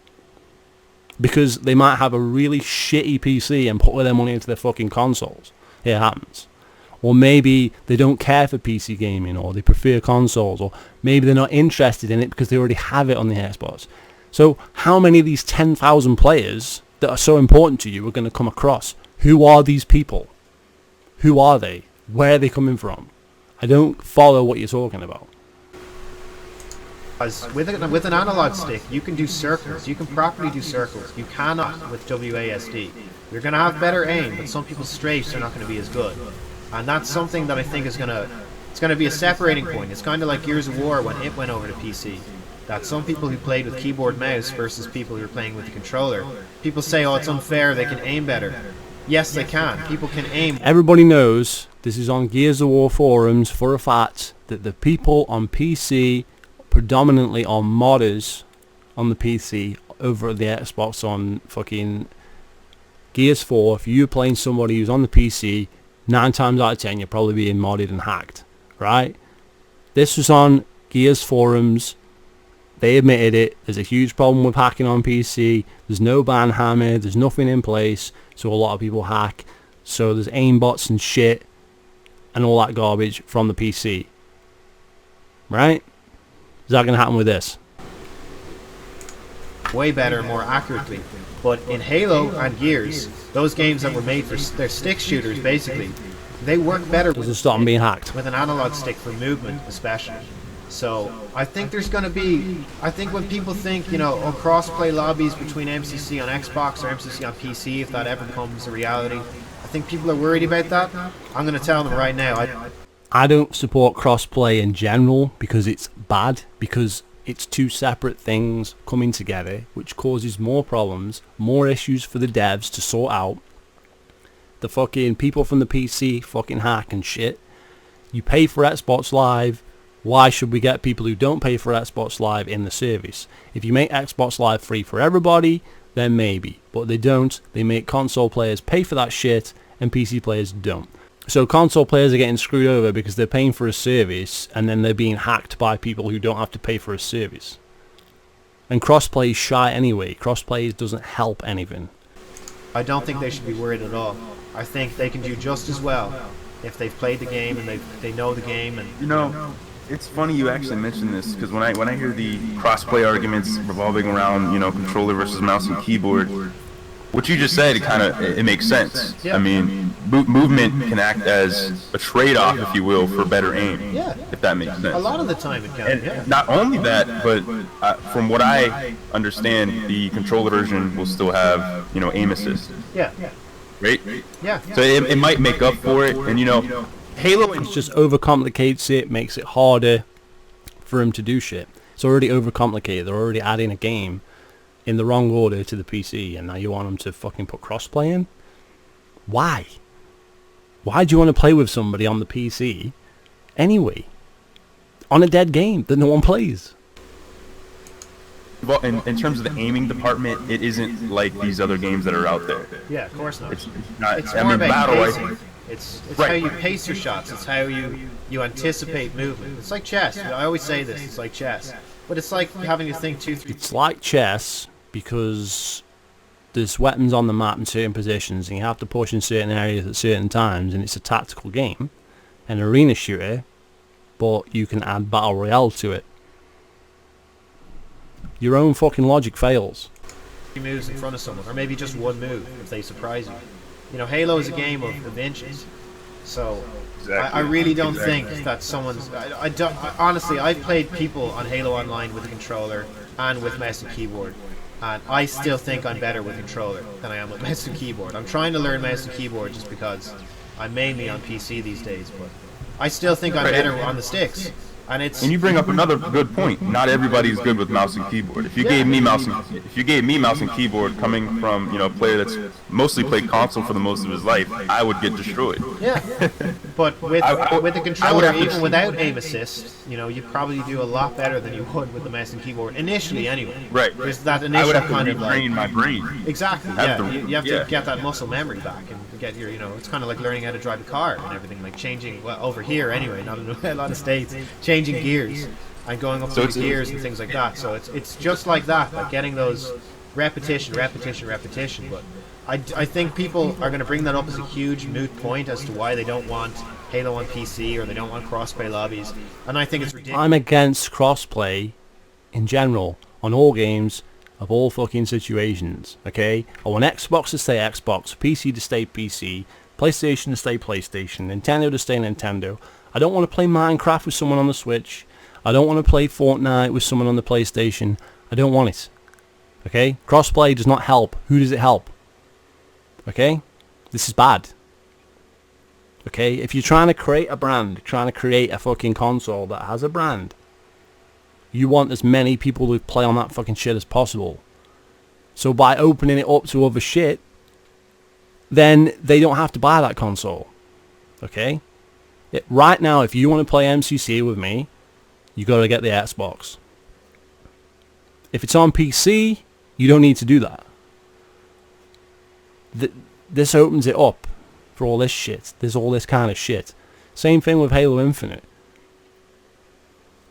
Because they might have a really shitty PC and put all their money into their fucking consoles. It happens. Or maybe they don't care for PC gaming, or they prefer consoles, or maybe they're not interested in it because they already have it on the Xbox. So how many of these 10,000 players that are so important to you are going to come across? Who are these people? Who are they? Where are they coming from? I don't follow what you're talking about. With an analog stick, you can do circles. You can properly do circles. You cannot with WASD. You're going to have better aim, but some people's strafes are not going to be as good. And that's something that I think is going to be a separating point. It's kind of like Gears of War when it went over to PC. That some people who played with keyboard mouse versus people who are playing with the controller, people say, oh, it's unfair, they can aim better. Yes, they can. People can aim. Everybody knows, this is on Gears of War forums for a fact, that the people on PC predominantly are modders on the PC over at the Xbox on fucking Gears 4. If you're playing somebody who's on the PC, 9 times out of 10 you're probably being modded and hacked, right? This was on Gears forums. They admitted it. There's a huge problem with hacking on PC. There's no ban hammer. There's nothing in place. So a lot of people hack. So there's aimbots and shit and all that garbage from the PC. Right? Is that going to happen with this? Way better, more accurately. But in Halo and Gears, those games that were made for their stick shooters, basically, they work better Doesn't stop them being hacked. with an analog stick for movement, especially. So I think there's going to be, I think when people think, you know, oh, cross-play lobbies between MCC on Xbox or MCC on PC, if that ever becomes a reality, I think people are worried about that. I'm going to tell them right now. I don't support cross-play in general because it's bad, because it's two separate things coming together, which causes more problems, more issues for the devs to sort out. The fucking people from the PC fucking hack and shit. You pay for Xbox Live. Why should we get people who don't pay for Xbox Live in the service? If you make Xbox Live free for everybody, then maybe. But they don't. They make console players pay for that shit, and PC players don't. So console players are getting screwed over because they're paying for a service, and then they're being hacked by people who don't have to pay for a service. And crossplay is shy anyway. Crossplay doesn't help anything. I don't think they should be worried at all. I think they can do just as well if they've played the game and they know the game. And You know, it's funny you actually mentioned this, because when I hear the crossplay arguments revolving around, you know, controller versus mouse and keyboard, what you just said, it makes sense. Yeah. I mean, movement can act as a trade-off, if you will, for better aim. Yeah. If that makes sense. a lot of the time it can. And Yeah. not only that, but from what I understand, the controller version will still have, you know, aim assist, Yeah. right? Yeah. So it might make up for it, and you know, Halo. It just overcomplicates it, makes it harder for them to do shit. It's already overcomplicated. They're already adding a game in the wrong order to the PC, and now you want them to fucking put crossplay in? Why? Why do you want to play with somebody on the PC anyway? On a dead game that no one plays? Well, in terms of the aiming department, it isn't like these other games that are out there. Yeah, of course not. It's not. It's I more mean, about battle. pacing. It's Right. how you pace your shots. It's how you anticipate movement. It's like chess. I always say this. It's like chess, but it's like having to think 2, 3. It's like chess because there's weapons on the map in certain positions, and you have to push in certain areas at certain times, and it's a tactical game, an arena shooter, but you can add battle royale to it. Your own fucking logic fails. Moves in front of someone, or maybe just one move if they surprise you. You know, Halo is a game of inches, so I really don't think that someone's. Honestly, I've played people on Halo Online with a controller and with mouse and keyboard, and I still think I'm better with controller than I am with mouse and keyboard. I'm trying to learn mouse and keyboard just because I'm mainly on PC these days, but I still think I'm better on the sticks. And you bring up another good point. Not everybody's good with mouse and keyboard. If you gave me mouse and keyboard coming from, you know, a player that's mostly played console for the most of his life, I would get destroyed. Yeah, but with the controller, even without aim assist, you know, you probably do a lot better than you would with the mouse and keyboard initially, anyway. Right. There's that I initial would have kind to of like retrain my brain. exactly. Have Yeah, to- you have yeah. to get that muscle memory back and get your, you know, it's kind of like learning how to drive a car and everything, like changing. Well, over here anyway, not in a lot of states, changing gears and going up So through it's- gears and things like that. So it's just like that, like getting those repetition. But I think people are going to bring that up as a huge moot point as to why they don't want Halo on PC or they don't want crossplay lobbies, and I think it's ridiculous. I'm against crossplay in general on all games of all fucking situations, okay? I want Xbox to stay Xbox, PC to stay PC, PlayStation to stay PlayStation, Nintendo to stay Nintendo. I don't want to play Minecraft with someone on the Switch. I don't want to play Fortnite with someone on the PlayStation. I don't want it. Okay? Crossplay does not help. Who does it help? Okay? This is bad. Okay? If you're trying to create a brand, trying to create a fucking console that has a brand, you want as many people to play on that fucking shit as possible. So by opening it up to other shit, then they don't have to buy that console. Okay? Right now, if you want to play MCC with me, you got to get the Xbox. If it's on PC, you don't need to do that. This opens it up for all this shit. There's all this kind of shit. Same thing with Halo Infinite.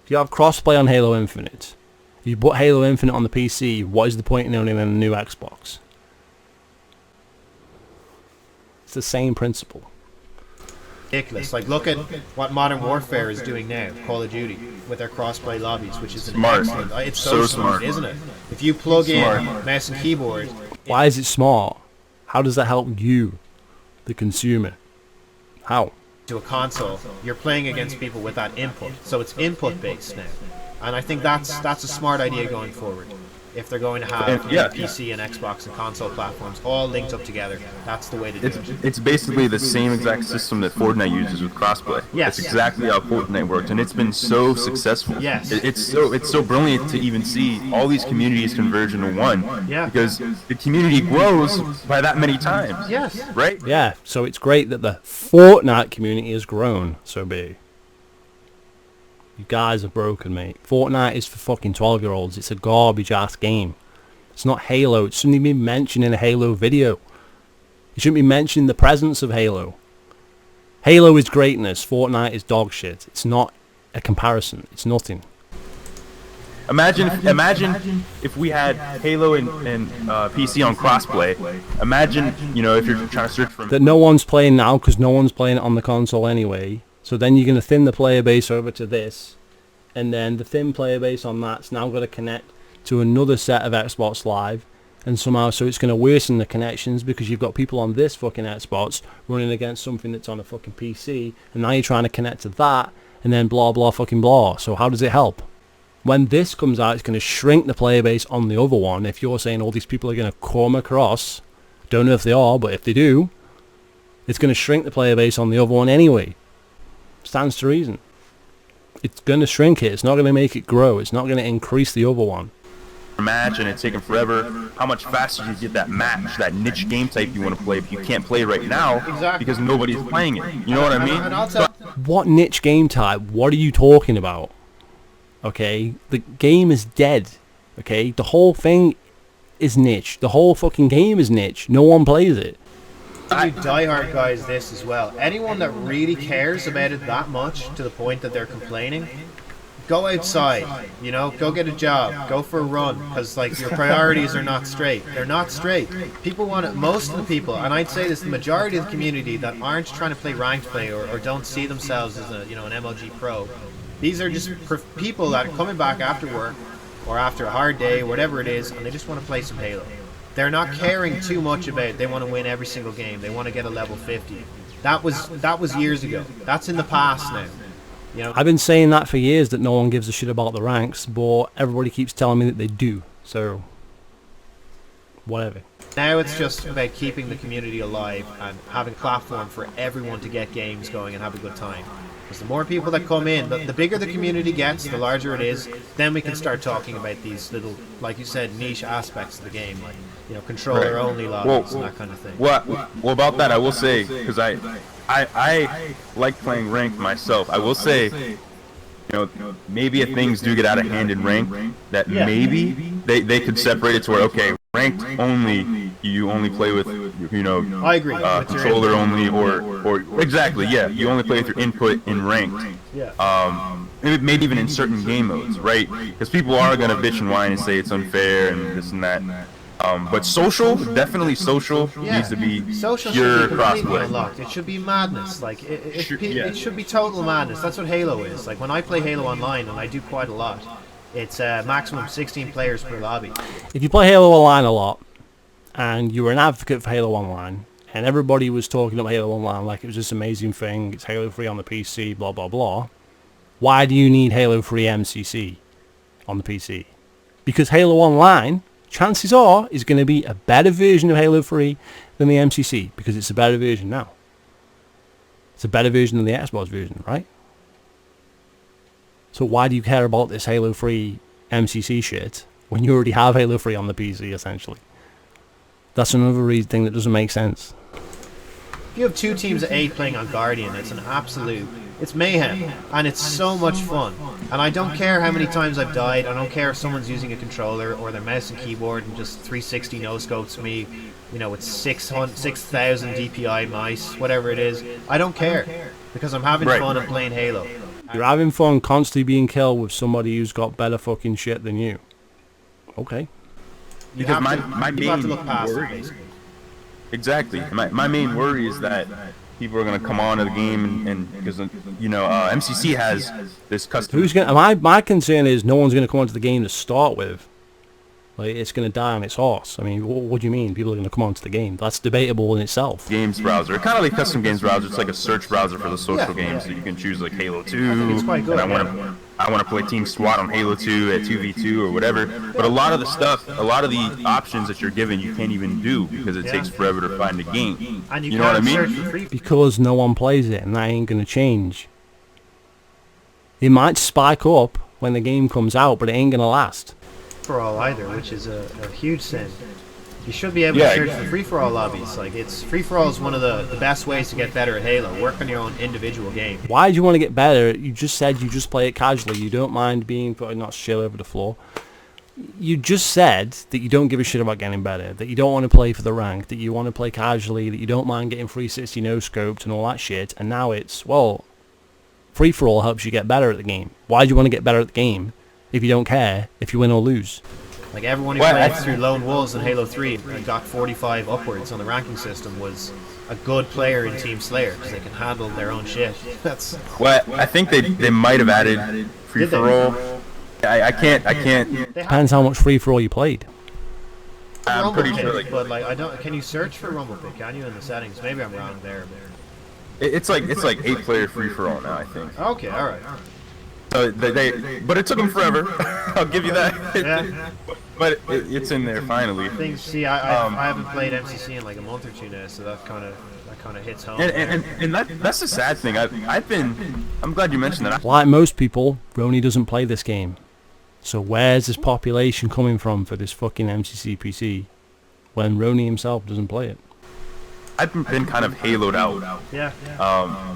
If you have crossplay on Halo Infinite, if you put Halo Infinite on the PC, what is the point in owning a new Xbox? It's the same principle. Ridiculous. Like, look at what Modern Warfare is doing now, Call of Duty, with their cross-play lobbies, which is an Smart. excellent. It's so smart, isn't it? If you plug in mouse and keyboard, Why is it smart? How does that help you, the consumer? How? to a console, you're playing against people with that input. So it's input based now, and I think that's a smart idea going forward. If they're going to have PC and Xbox and console platforms all linked up together, that's the way to do it. It's basically the same exact system that Fortnite uses with crossplay. Yes. It's exactly how Fortnite works, and it's been so successful. Yes. It's so brilliant to even see all these communities converge into one. Yeah. Because the community grows by that many times. Yes. Right? Yeah, so it's great that the Fortnite community has grown so big. You guys are broken, mate. Fortnite is for fucking 12-year-olds. It's a garbage-ass game. It's not Halo. It shouldn't even be mentioned in a Halo video. It shouldn't be mentioned in the presence of Halo. Halo is greatness. Fortnite is dog shit. It's not a comparison. It's nothing. Imagine if we had Halo and PC on crossplay. Imagine, you know, if you're trying to search for... That no one's playing now because no one's playing it on the console anyway. So then you're going to thin the player base over to this, and then the thin player base on that's now got to connect to another set of Xbox Live, and somehow so it's going to worsen the connections because you've got people on this fucking Xbox running against something that's on a fucking PC, and now you're trying to connect to that, and then blah blah fucking blah. So how does it help? When this comes out, it's going to shrink the player base on the other one. If you're saying all these people are going to come across, don't know if they are, but if they do, it's going to shrink the player base on the other one anyway. Stands to reason. It's going to shrink it. It's not going to make it grow. It's not going to increase the other one. Match and it's taking forever. How much faster you get that match, that niche game type you want to play, but you can't play right now because nobody's playing it. You know what I mean? What niche game type? What are you talking about? Okay, the game is dead. Okay, the whole thing is niche. The whole fucking game is niche. No one plays it. You diehard guys this as well. Anyone that really cares about it that much to the point that they're complaining, go outside, you know, go get a job, go for a run, because like your priorities are not straight. They're not straight. People want it, most of the people, and I'd say this, the majority of the community that aren't trying to play ranked play or don't see themselves as a, you know, an MLG pro. These are just people that are coming back after work or after a hard day, whatever it is, and they just want to play some Halo. They're not caring too much about it. They want to win every single game. They want to get a level 50. That was years ago. That's in the past now. You know, I've been saying that for years, that no one gives a shit about the ranks, but everybody keeps telling me that they do. So, whatever. now it's just about keeping the community alive and having a platform for everyone to get games going and have a good time. Because the more people that come in, the bigger the community gets, the larger it is, then we can start talking about these little, like you said, niche aspects of the game, like, you know, controller only lobbies and that kind of thing. Well, about that, I will say, because I like playing ranked myself. I will say, you know, maybe if things do get out of hand in ranked, that maybe they could separate it to where, okay, ranked only, you only play with, you know, I agree. controller only, or exactly, yeah, you only play with your input in ranked. Maybe even in certain game modes, right? Because people are gonna bitch and whine and say it's unfair and this and that. But social, definitely social, needs to be social pure should be completely crossplay. unlocked. It should be madness. Like it should be total madness. That's what Halo is. Like when I play Halo Online, and I do quite a lot, it's maximum 16 players per lobby. If you play Halo Online a lot, and you were an advocate for Halo Online, and everybody was talking about Halo Online like it was this amazing thing, it's Halo 3 on the PC, blah blah blah, why do you need Halo 3 MCC on the PC? Because Halo Online, chances are, is going to be a better version of Halo 3 than the MCC, because it's a better version now. It's a better version than the Xbox version, right? So why do you care about this Halo 3 MCC shit when you already have Halo 3 on the PC, essentially? That's another thing that doesn't make sense. If you have two teams of 8 playing on Guardian, it's an absolute... It's mayhem, and it's so much fun. And I don't care how many times I've died, I don't care if someone's using a controller or their mouse and keyboard and just 360 no-scopes me, you know, with 6,000 DPI mice, whatever it is. I don't care, because I'm having fun and playing Halo. You're having fun constantly being killed with somebody who's got better fucking shit than you. Okay. Because my main have to look past worry, it, basically. exactly. My main worry is that people are going to come on to the game and because you know MCC has this custom. Who's gonna? My concern is no one's gonna come onto the game to start with. Like, it's going to die on its horse. I mean, what do you mean? People are going to come onto the game. That's debatable in itself. Games browser, kind of like custom games browser. It's like a search browser for the social games. So you can choose like Halo 2. It's quite good. And I want to play Team SWAT on Halo 2 at 2v2 or whatever. But a lot of the stuff, a lot of the options that you're given, you can't even do because it takes forever to find a game. And you know what I mean? Because no one plays it, and that ain't going to change. It might spike up when the game comes out, but it ain't going to last. For-all either, which is a huge sin. You should be able to search for free-for-all lobbies. Like, free-for-all is one of the best ways to get better at Halo. Work on your own individual game. Why do you want to get better? You just said you just play it casually. You don't mind being put not shit over the floor. You just said that you don't give a shit about getting better, that you don't want to play for the rank, that you want to play casually, that you don't mind getting 360 no-scoped and all that shit, and now it's, well, free-for-all helps you get better at the game. Why do you want to get better at the game if you don't care if you win or lose? Like, everyone who played through Lone Wolves in Halo 3 and got 45 upwards on the ranking system was a good player in Team Slayer because they can handle their own shit. That's I think they might have added free-for-all. I can't. Depends how much free-for-all you played. I'm pretty sure. Like, but like, I don't. Can you search for Rumble Pick? Can you in the settings? Maybe I'm wrong there. it's like 8-player free-for-all now, I think. Okay, all right. But it took them forever. I'll give you that. Yeah. But it's in there finally. See, I haven't played MCC in like a month or two now, so that kind of hits home. And that's the sad thing. I'm glad you mentioned that. Like most people, Roni doesn't play this game. So where's this population coming from for this fucking MCC PC when Roni himself doesn't play it? I've been kind of haloed out. Yeah.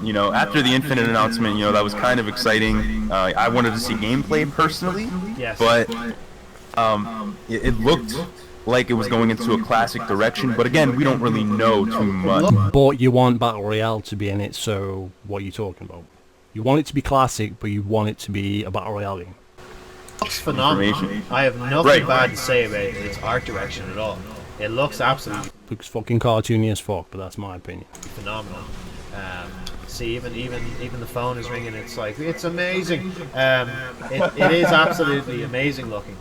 You know, after the Infinite announcement, you know, that was kind of exciting. I wanted to see gameplay personally, Yes. but it looked like it was going into a classic direction. But again, we don't really know too much. But you want Battle Royale to be in it, so what are you talking about? You want it to be classic, but you want it to be a Battle Royale game. It looks phenomenal. I have nothing bad to say about its art direction at all. It looks absolutely Looks fucking cartoony as fuck, but that's my opinion. phenomenal. See, even the phone is ringing. It's like, it's amazing. It is absolutely amazing looking.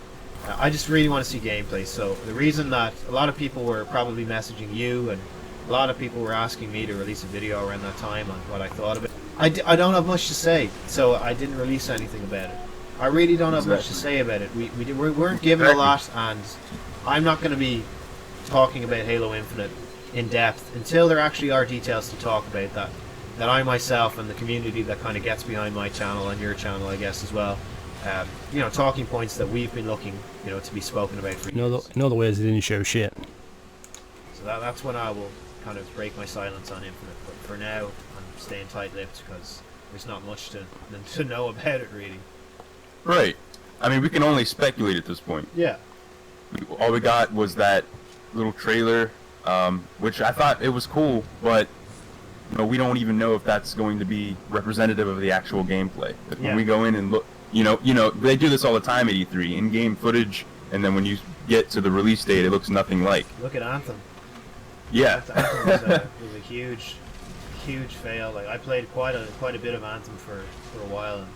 I just really want to see gameplay. So the reason that a lot of people were probably messaging you, and a lot of people were asking me to release a video around that time on what I thought of it. I don't have much to say, so I didn't release anything about it. I really don't have much to say about it. We weren't given a lot, and I'm not going to be talking about Halo Infinite in depth until there actually are details to talk about that I myself and the community that kind of gets behind my channel and your channel, I guess, as well. You know, talking points that we've been looking, you know, to be spoken about for years. In other words, it didn't show shit. So that's when I will kind of break my silence on Infinite. But for now, I'm staying tight-lipped because there's not much to know about it, really. Right. I mean, we can only speculate at this point. Yeah. All we got was that little trailer, which I thought it was cool, but you know, we don't even know if that's going to be representative of the actual gameplay. Like, when we go in and look, you know, they do this all the time at E3, in-game footage, and then when you get to the release date, it looks nothing like. Look at Anthem. Yeah. Anthem was a huge fail. Like, I played quite a bit of Anthem for a while, and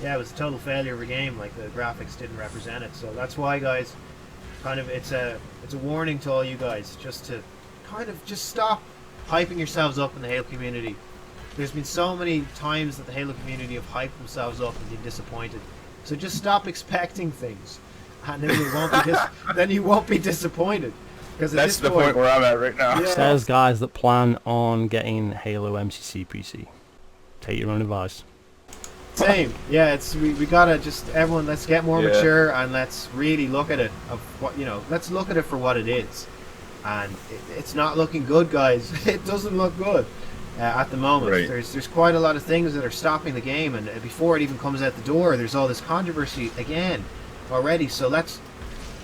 yeah, it was a total failure of a game. Like, the graphics didn't represent it. So that's why, guys, kind of it's a warning to all you guys, just to kind of just stop hyping yourselves up in the Halo community. There's been so many times that the Halo community have hyped themselves up and been disappointed. So just stop expecting things, and then you won't be disappointed. Because that's the point where I'm at right now. Yeah. Says guys that plan on getting Halo MCC PC. Take your own advice. Same. Yeah, we gotta just, everyone, let's get more mature, and let's really look at it let's look at it for what it is. And it's not looking good, guys. It doesn't look good at the moment. Right. There's quite a lot of things that are stopping the game, and before it even comes out the door, there's all this controversy again already. So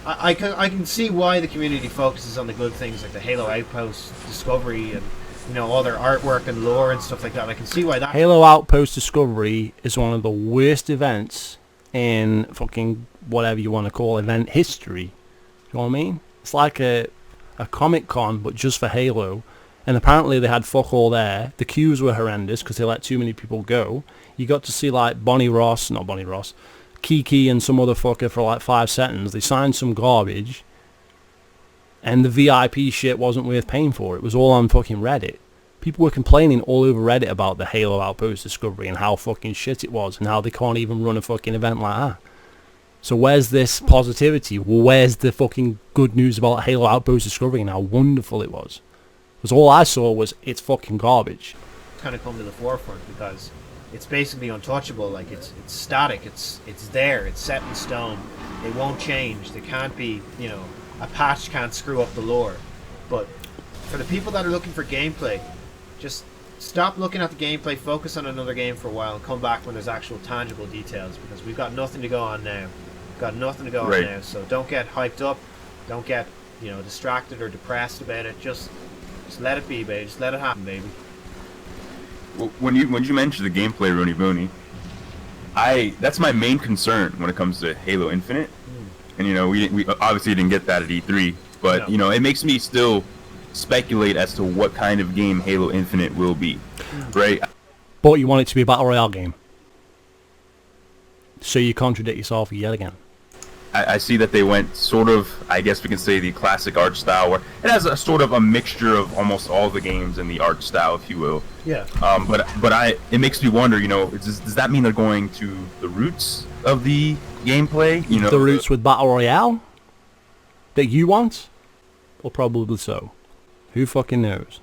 I can see why the community focuses on the good things like the Halo Outpost Discovery and, you know, all their artwork and lore and stuff like that. I can see why that. Halo Outpost Discovery is one of the worst events in fucking whatever you want to call event history. You know what I mean? It's like a Comic Con, but just for Halo. And apparently they had fuck all there. The queues were horrendous because they let too many people go. You got to see like Keanu Kiki and some other fucker for like 5 seconds. They signed some garbage, and the VIP shit wasn't worth paying for. It was all on fucking Reddit. People were complaining all over Reddit about the Halo Outpost Discovery and how fucking shit it was and how they can't even run a fucking event like that. So where's this positivity? Where's the fucking good news about Halo Outpost Discovery and how wonderful it was? Because all I saw was it's fucking garbage. Kind of come to the forefront because it's basically untouchable. Like it's static. It's there. It's set in stone. It won't change. There can't be, you know, a patch can't screw up the lore. But for the people that are looking for gameplay, just stop looking at the gameplay, focus on another game for a while, and come back when there's actual tangible details, because we've got nothing to go on now. We've got nothing to go on now, so don't get hyped up, don't get, you know, distracted or depressed about it. Just let it be, baby. Just let it happen, baby. Well, when you mentioned the gameplay, Roniboney, that's my main concern when it comes to Halo Infinite. And you know, we obviously didn't get that at E3, but no. You know, it makes me still speculate as to what kind of game Halo Infinite will be, right? But you want it to be a battle royale game, so you contradict yourself yet again. I see that they went sort of, I guess we can say, the classic art style, where it has a sort of a mixture of almost all the games in the art style, if you will. Yeah. But it makes me wonder, you know, does that mean they're going to the roots of the gameplay? You know, the roots with battle royale that you want, or probably so. Who fucking knows?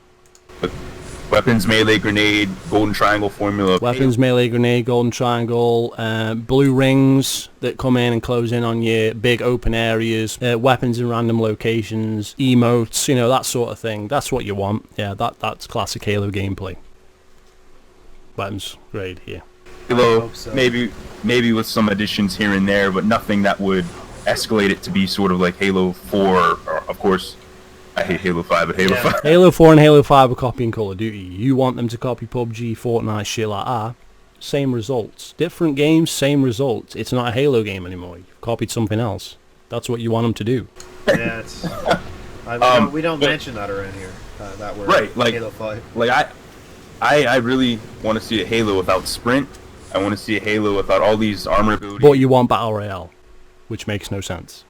Weapons, melee, grenade, golden triangle formula. Weapons, melee, grenade, golden triangle, blue rings that come in and close in on you, big open areas, weapons in random locations, emotes, you know, that sort of thing. That's what you want. Yeah, that's classic Halo gameplay. Weapons, grade here. Halo, so. maybe with some additions here and there, but nothing that would escalate it to be sort of like Halo 4, or, of course. I hate Halo 5, but Halo 5. Halo 4 and Halo 5 are copying Call of Duty. You want them to copy PUBG, Fortnite, shit like that. Same results. Different games, same results. It's not a Halo game anymore. You've copied something else. That's what you want them to do. Yeah, it's... we don't mention that around here. That word. Right, like Halo 5. Like I really want to see a Halo without sprint. I want to see a Halo without all these armor abilities. But you want Battle Royale, which makes no sense.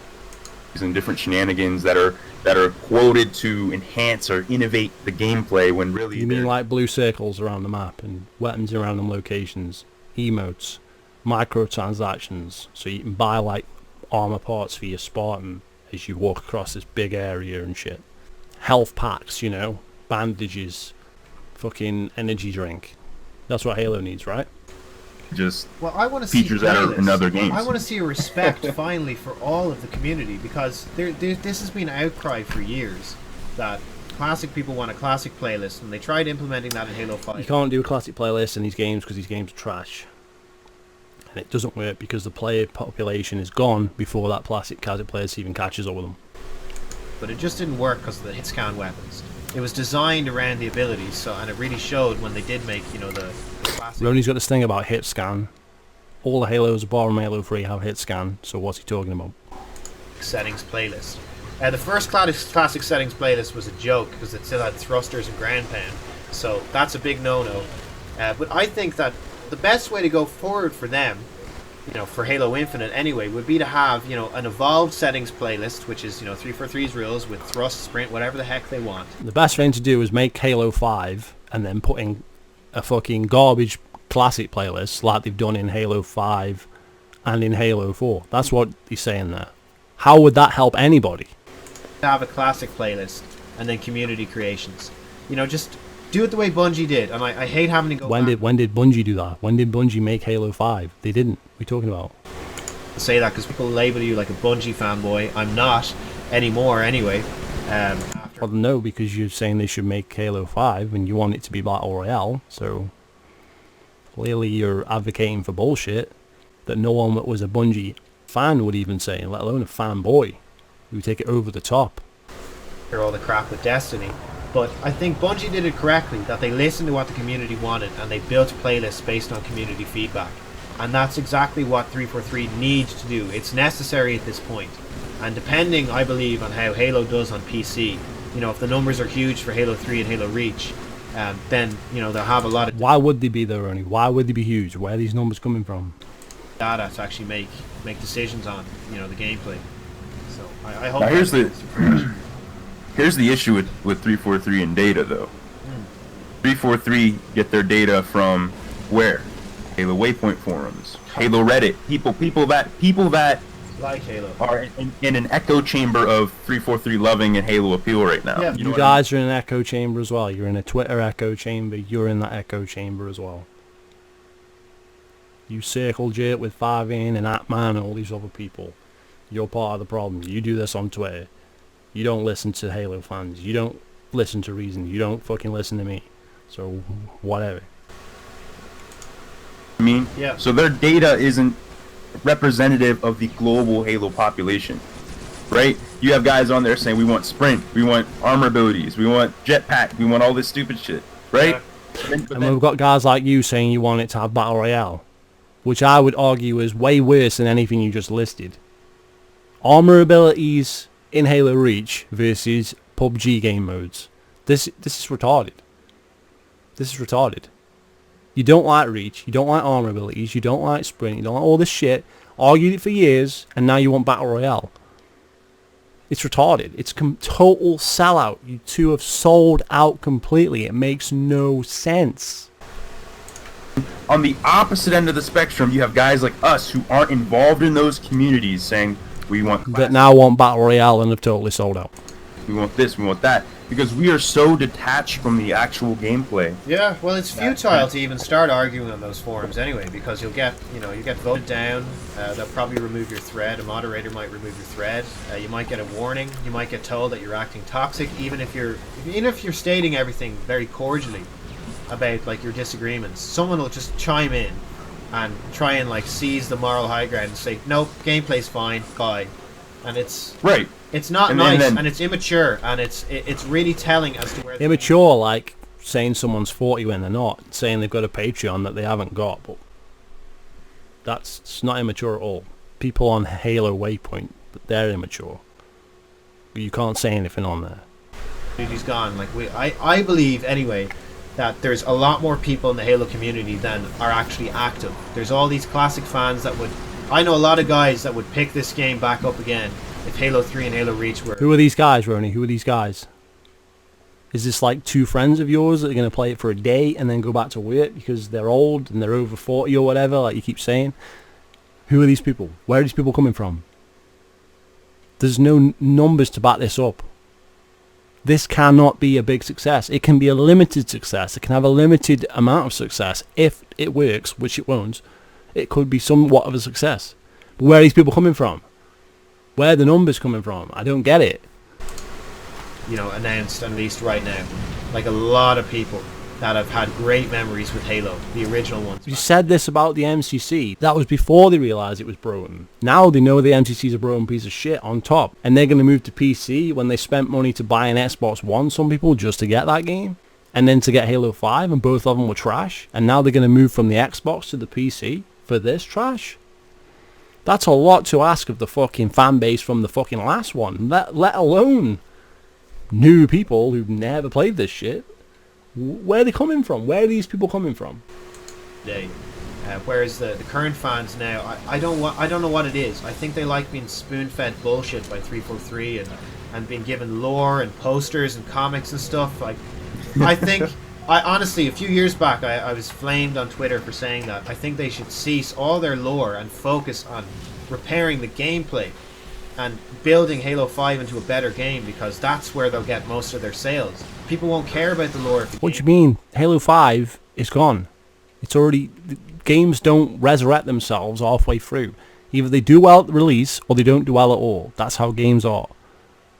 And different shenanigans that are quoted to enhance or innovate the gameplay when really you mean like blue circles around the map and weapons in random locations, emotes, microtransactions, so you can buy like armor parts for your Spartan as you walk across this big area and shit. Health packs, you know, bandages, fucking energy drink. That's what Halo needs, right? Just I want to features see that are in other games. I want to see a respect finally for all of the community, because this has been an outcry for years that classic people want a classic playlist, and they tried implementing that in Halo 5. You can't do a classic playlist in these games because these games are trash, and it doesn't work because the player population is gone before that classic playlist even catches up with them. But it just didn't work because of the hit scan weapons. It was designed around the abilities, and it really showed when they did make, you know, the classic. Ronnie's got this thing about hit scan. All the Halos bar and Halo 3 have hit scan, so what's he talking about? Settings playlist. The first classic settings playlist was a joke because it still had thrusters and ground pound, so that's a big no-no. But I think that the best way to go forward for them, you know, for Halo Infinite anyway, would be to have, you know, an evolved settings playlist, which is, you know, 343's rules with thrust, sprint, whatever the heck they want. The best thing to do is make Halo 5 and then put in a fucking garbage classic playlist like they've done in Halo 5 and in Halo 4. That's what he's saying there. How would that help anybody? Have a classic playlist and then community creations. You know, just do it the way Bungie did, and I hate having to go when did Bungie do that? When did Bungie make Halo 5? They didn't. What are you talking about? I say that because people label you like a Bungie fanboy. I'm not anymore anyway. Well, no, because you're saying they should make Halo 5 and you want it to be Battle Royale, so clearly you're advocating for bullshit that no one that was a Bungie fan would even say, let alone a fanboy who would take it over the top. Hear all the crap with Destiny. But I think Bungie did it correctly, that they listened to what the community wanted and they built playlists based on community feedback. And that's exactly what 343 needs to do. It's necessary at this point. And depending, I believe, on how Halo does on PC, you know, if the numbers are huge for Halo 3 and Halo Reach, then, you know, they'll have a lot of... Why would they be there, Ronnie? Why would they be huge? Where are these numbers coming from? data to actually make decisions on, you know, the gameplay. So I hope. Now here's the issue with 343 and data though. 343 get their data from where? Halo Waypoint forums, Halo Reddit, people that like Halo are in an echo chamber of 343 loving and Halo appeal right now. Yeah. You guys are in an echo chamber as well. You're in a Twitter echo chamber. You're in that echo chamber as well. You Circle Jerk with 5in and Atman and all these other people. You're part of the problem. You do this on Twitter. You don't listen to Halo fans. You don't listen to Reason. You don't fucking listen to me. So, whatever. I mean, yeah. So their data isn't representative of the global Halo population, right? You have guys on there saying we want sprint, we want armor abilities, we want jetpack, we want all this stupid shit, right? Yeah. And we've got guys like you saying you want it to have Battle Royale, which I would argue is way worse than anything you just listed. Armor abilities in Halo Reach versus PUBG game modes. This is retarded. This is retarded. You don't like Reach, you don't like armor abilities, you don't like sprint, you don't like all this shit. Argued it for years, and now you want Battle Royale. It's retarded. It's total sellout. You two have sold out completely. It makes no sense. On the opposite end of the spectrum, you have guys like us who aren't involved in those communities saying we want classic, that now want Battle Royale and have totally sold out. we want this, we want that, because we are so detached from the actual gameplay. Yeah, well, it's futile to even start arguing on those forums anyway, because you get voted down. They'll probably remove your thread. A moderator might remove your thread. You might get a warning. You might get told that you're acting toxic, even if you're stating everything very cordially about like your disagreements. Someone will just chime in and try and like seize the moral high ground and say, "Nope, gameplay's fine, bye," and it's right. It's not nice, and it's immature, and it's really telling as to where... Immature, like saying someone's 40 when they're not, saying they've got a Patreon that they haven't got, but it's not immature at all. People on Halo Waypoint, they're immature. You can't say anything on there. He's gone. Like I believe, anyway, that there's a lot more people in the Halo community than are actually active. There's all these classic fans that would... I know a lot of guys that would pick this game back up again if Halo 3 and Halo Reach were... Who are these guys, Ronnie? Who are these guys? Is this like two friends of yours that are going to play it for a day and then go back to work because they're old and they're over 40 or whatever, like you keep saying? Who are these people? Where are these people coming from? There's no numbers to back this up. This cannot be a big success. It can be a limited success. It can have a limited amount of success. If it works, which it won't, it could be somewhat of a success. But where are these people coming from? Where are the numbers coming from? I don't get it. You know, announced, at least right now. Like a lot of people that have had great memories with Halo, the original ones. You said this about the MCC. That was before they realised it was broken. Now they know the MCC's a broken piece of shit on top. And they're going to move to PC when they spent money to buy an Xbox One, some people, just to get that game. And then to get Halo 5, and both of them were trash. And now they're going to move from the Xbox to the PC for this trash. That's a lot to ask of the fucking fan base from the fucking last one. Let alone new people who've never played this shit. Where are they coming from? Where are these people coming from? Whereas the current fans now, I don't know what it is. I think they like being spoon-fed bullshit by 343 and being given lore and posters and comics and stuff. Like, I think... I honestly, a few years back, I was flamed on Twitter for saying that. I think they should cease all their lore and focus on repairing the gameplay and building Halo 5 into a better game, because that's where they'll get most of their sales. People won't care about the lore. What do you mean? Halo 5 is gone. It's already... Games don't resurrect themselves halfway through. Either they do well at the release or they don't do well at all. That's how games are.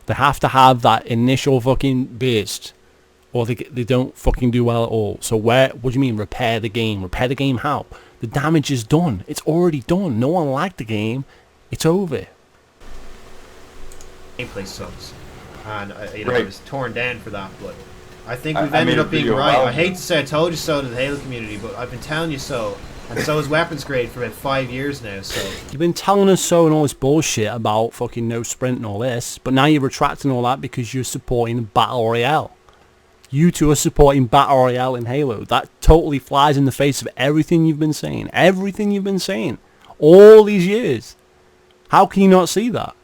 They have to have that initial fucking burst, or they don't fucking do well at all. So what do you mean repair the game? Repair the game how? The damage is done. It's already done. No one liked the game. It's over. Gameplay sucks. And Right. I was torn down for that, but I think we've ended up being right. I hate to say I told you so to the Halo community, but I've been telling you so. And so is Weapons Grade for about 5 years now, so... You've been telling us so and all this bullshit about fucking no sprint and all this, but now you're retracting all that because you're supporting Battle Royale. You two are supporting Battle Royale in Halo. That totally flies in the face of everything you've been saying. Everything you've been saying. all these years. How can you not see that?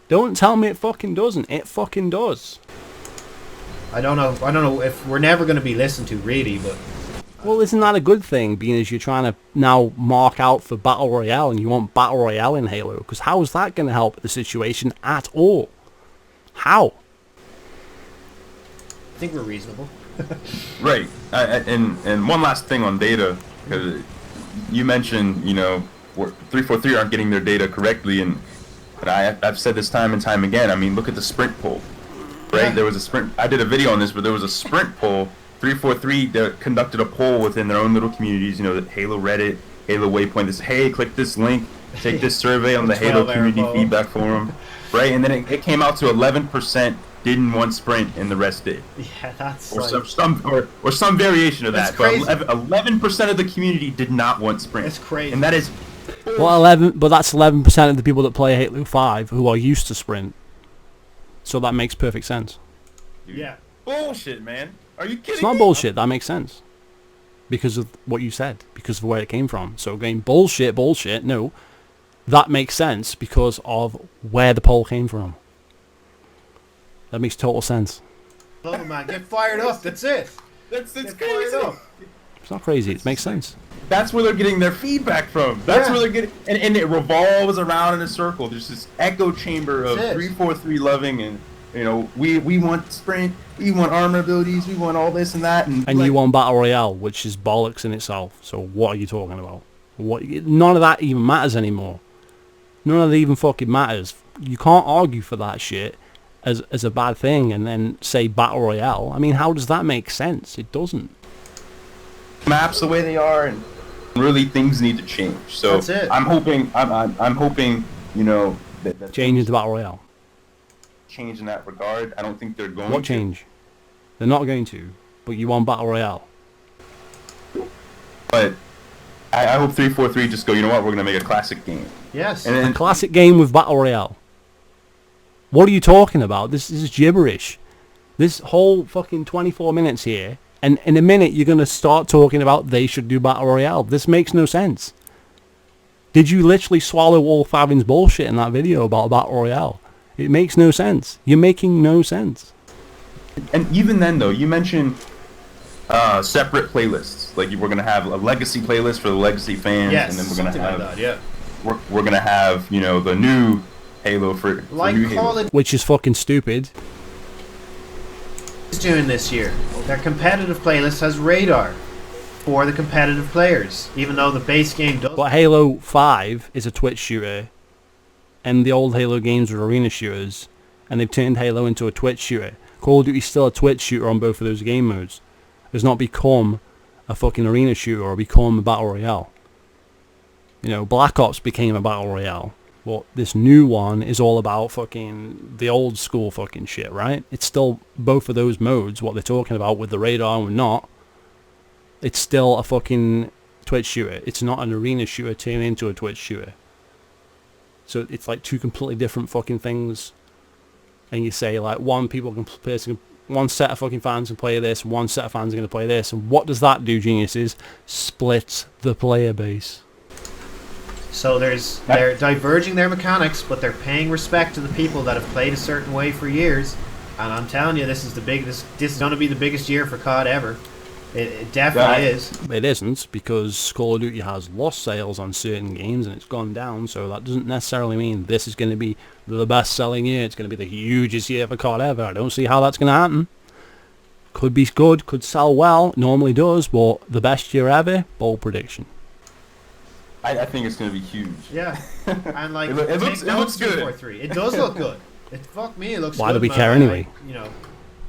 Don't tell me it fucking doesn't. It fucking does. I don't know if we're never going to be listened to, really, but... Well, isn't that a good thing, being as you're trying to now mark out for Battle Royale and you want Battle Royale in Halo? Because how is that going to help the situation at all? How? I think we're reasonable. Right. And one last thing on data, because you mentioned, 343 aren't getting their data correctly, but I've said this time and time again. I mean, look at the sprint poll, right? Yeah. There was a sprint. I did a video on this, but there was a sprint poll. 343 that conducted a poll within their own little communities, the Halo Reddit, Halo Waypoint. This, hey, click this link, take this survey on the Halo community feedback forum, right? And then it came out to 11% didn't want sprint, and the rest did. Yeah, that's or like... some variation of That's that. crazy. But 11% of the community did not want sprint. That's crazy. And that is... Well, 11, but that's 11% of the people that play Halo 5 who are used to sprint. So that makes perfect sense. Yeah. Bullshit, man. Are you kidding It's not me? bullshit. That makes sense. Because of what you said. Because of where it came from. So again, bullshit. No. That makes sense because of where the poll came from. That makes total sense. Oh, man, get fired up. That's it. That's Get crazy. fired up. It's not crazy. It makes sense. That's where they're getting their feedback from. That's Yeah. where they're getting... And it revolves around in a circle. There's this echo chamber of That's it. 343 loving and... we want sprint, we want armor abilities, we want all this and that, And you want Battle Royale, which is bollocks in itself. So what are you talking about? None of that even matters anymore. None of that even fucking matters. You can't argue for that shit as a bad thing and then say Battle Royale. I mean, how does that make sense? It doesn't. maps the way they are, and really things need to change. So That's it. I'm hoping, that Change into Battle Royale. change in that regard. I don't think they're going What to. change? They're not going to. But you want Battle Royale. But I hope 343 just go, you know what, we're going to make a classic game. Yes. And A then, classic game with Battle Royale. What are you talking about? This is gibberish. This whole fucking 24 minutes here, and in a minute you're going to start talking about they should do Battle Royale. This makes no sense. Did you literally swallow all Favin's bullshit in that video about Battle Royale? It makes no sense. You're making no sense. and even then, though, you mentioned separate playlists. Like, we're going to have a legacy playlist for the legacy fans, Yes, and then we're going to something have... like that, yeah. We're going to have, the new Halo for Like new Call Halo. it Which is fucking stupid. is doing this year. Their competitive playlist has radar for the competitive players, even though the base game does. But Halo 5 is a Twitch shooter, and the old Halo games were arena shooters, and they've turned Halo into a Twitch shooter. Call of Duty's still a Twitch shooter on both of those game modes. It's not become a fucking arena shooter or become a Battle Royale. Black Ops became a Battle Royale. But this new one is all about fucking the old school fucking shit, right? It's still both of those modes, what they're talking about with the radar and not. It's still a fucking Twitch shooter. It's not an arena shooter turned into a Twitch shooter. So it's like two completely different fucking things. And you say like one set of fucking fans can play this, one set of fans are going to play this. And what does that do, geniuses? Splits the player base. So they're diverging their mechanics, but they're paying respect to the people that have played a certain way for years. And I'm telling you, this is going to be the biggest year for COD ever. It definitely is. It isn't, because Call of Duty has lost sales on certain games and it's gone down, so that doesn't necessarily mean this is going to be the best selling year. It's going to be the hugest year for COD ever. I don't see how that's going to happen. Could be good, could sell well, normally does, but the best year ever, bold prediction. I think it's going to be huge. Yeah. And like, It looks good. 343. It does look good. Fuck me, it looks Why good. do we man. care anyway?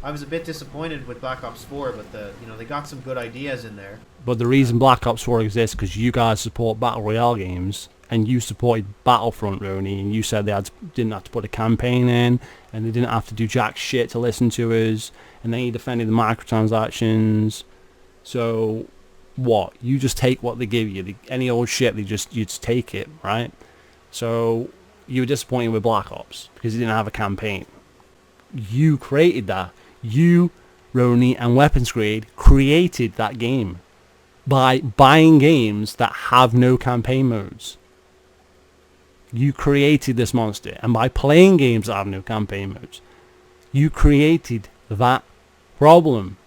I was a bit disappointed with Black Ops 4, but they got some good ideas in there. But the reason Black Ops 4 exists because you guys support Battle Royale games, and you supported Battlefront, Roni, and you said they didn't have to put a campaign in, and they didn't have to do jack shit to listen to us, and then you defended the microtransactions. So, what? You just take what they give you. Any old shit, you just take it, right? So, you were disappointed with Black Ops because you didn't have a campaign. You created that. You, Roni, and Weapons Grade created that game. by buying games that have no campaign modes. You created this monster, and by playing games that have no campaign modes, you created that problem.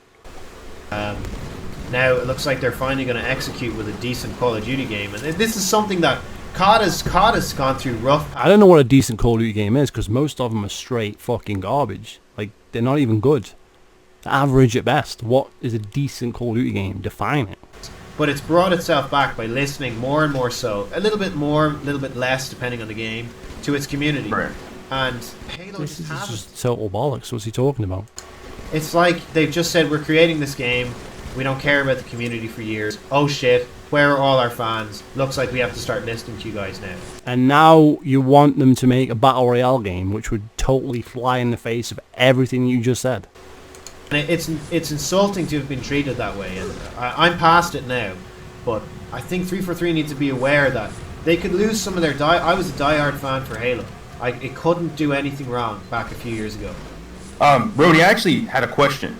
Now it looks like they're finally going to execute with a decent Call of Duty game, and this is something that COD has gone through rough. I don't know what a decent Call of Duty game is, because most of them are straight fucking garbage. Like, they're not even good. They're average at best. What is a decent Call of Duty game? Define it. But it's brought itself back by listening more and more so, a little bit more, a little bit less, depending on the game, to its community. Right. And Halo This is has just total bollocks. What's he talking about? It's like they've just said, we're creating this game, we don't care about the community for years. Oh shit, where are all our fans? Looks like we have to start listening to you guys now. And now you want them to make a Battle Royale game, which would totally fly in the face of everything you just said. And it's insulting to have been treated that way, and I'm past it now. But I think 343 needs to be aware that they could lose some of their I was a diehard fan for Halo. It couldn't do anything wrong back a few years ago. Rody, I actually had a question.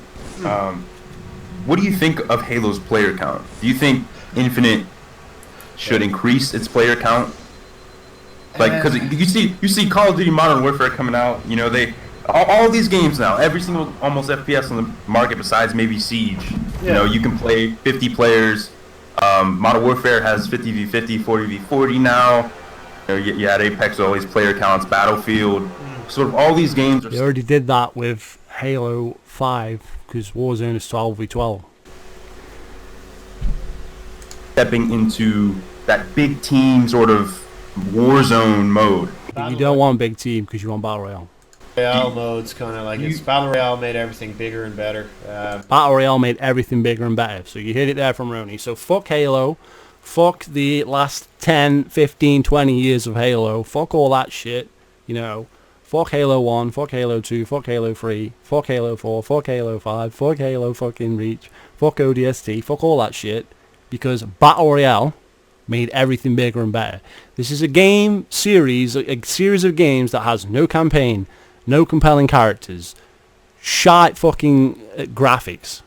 What do you think of Halo's player count? Do you think Infinite should increase its player count? Like, because you see Call of Duty Modern Warfare coming out. You know, all these games now, every single almost FPS on the market besides maybe Siege. Yeah. You know, you can play 50 players. Modern Warfare has 50v50, 40v40 now. You know, you had Apex, all these player counts, Battlefield. Sort of all these games. They already did that with Halo 5, because Warzone is 12v12. Stepping into that big team sort of Warzone mode. But you don't want big team because you want Battle Royale. Royale mode's kind of like it's Battle Royale made everything bigger and better. Battle Royale made everything bigger and better. So you hit it there from Ronnie. So fuck Halo. Fuck the last 10, 15, 20 years of Halo. Fuck all that shit. You know. Fuck Halo 1. Fuck Halo 2. Fuck Halo 3. Fuck Halo 4. Fuck Halo 5. Fuck Halo fucking Reach. Fuck ODST. Fuck all that shit. Because Battle Royale made everything bigger and better. This is a game series, a series of games that has no campaign, no compelling characters, shite fucking graphics,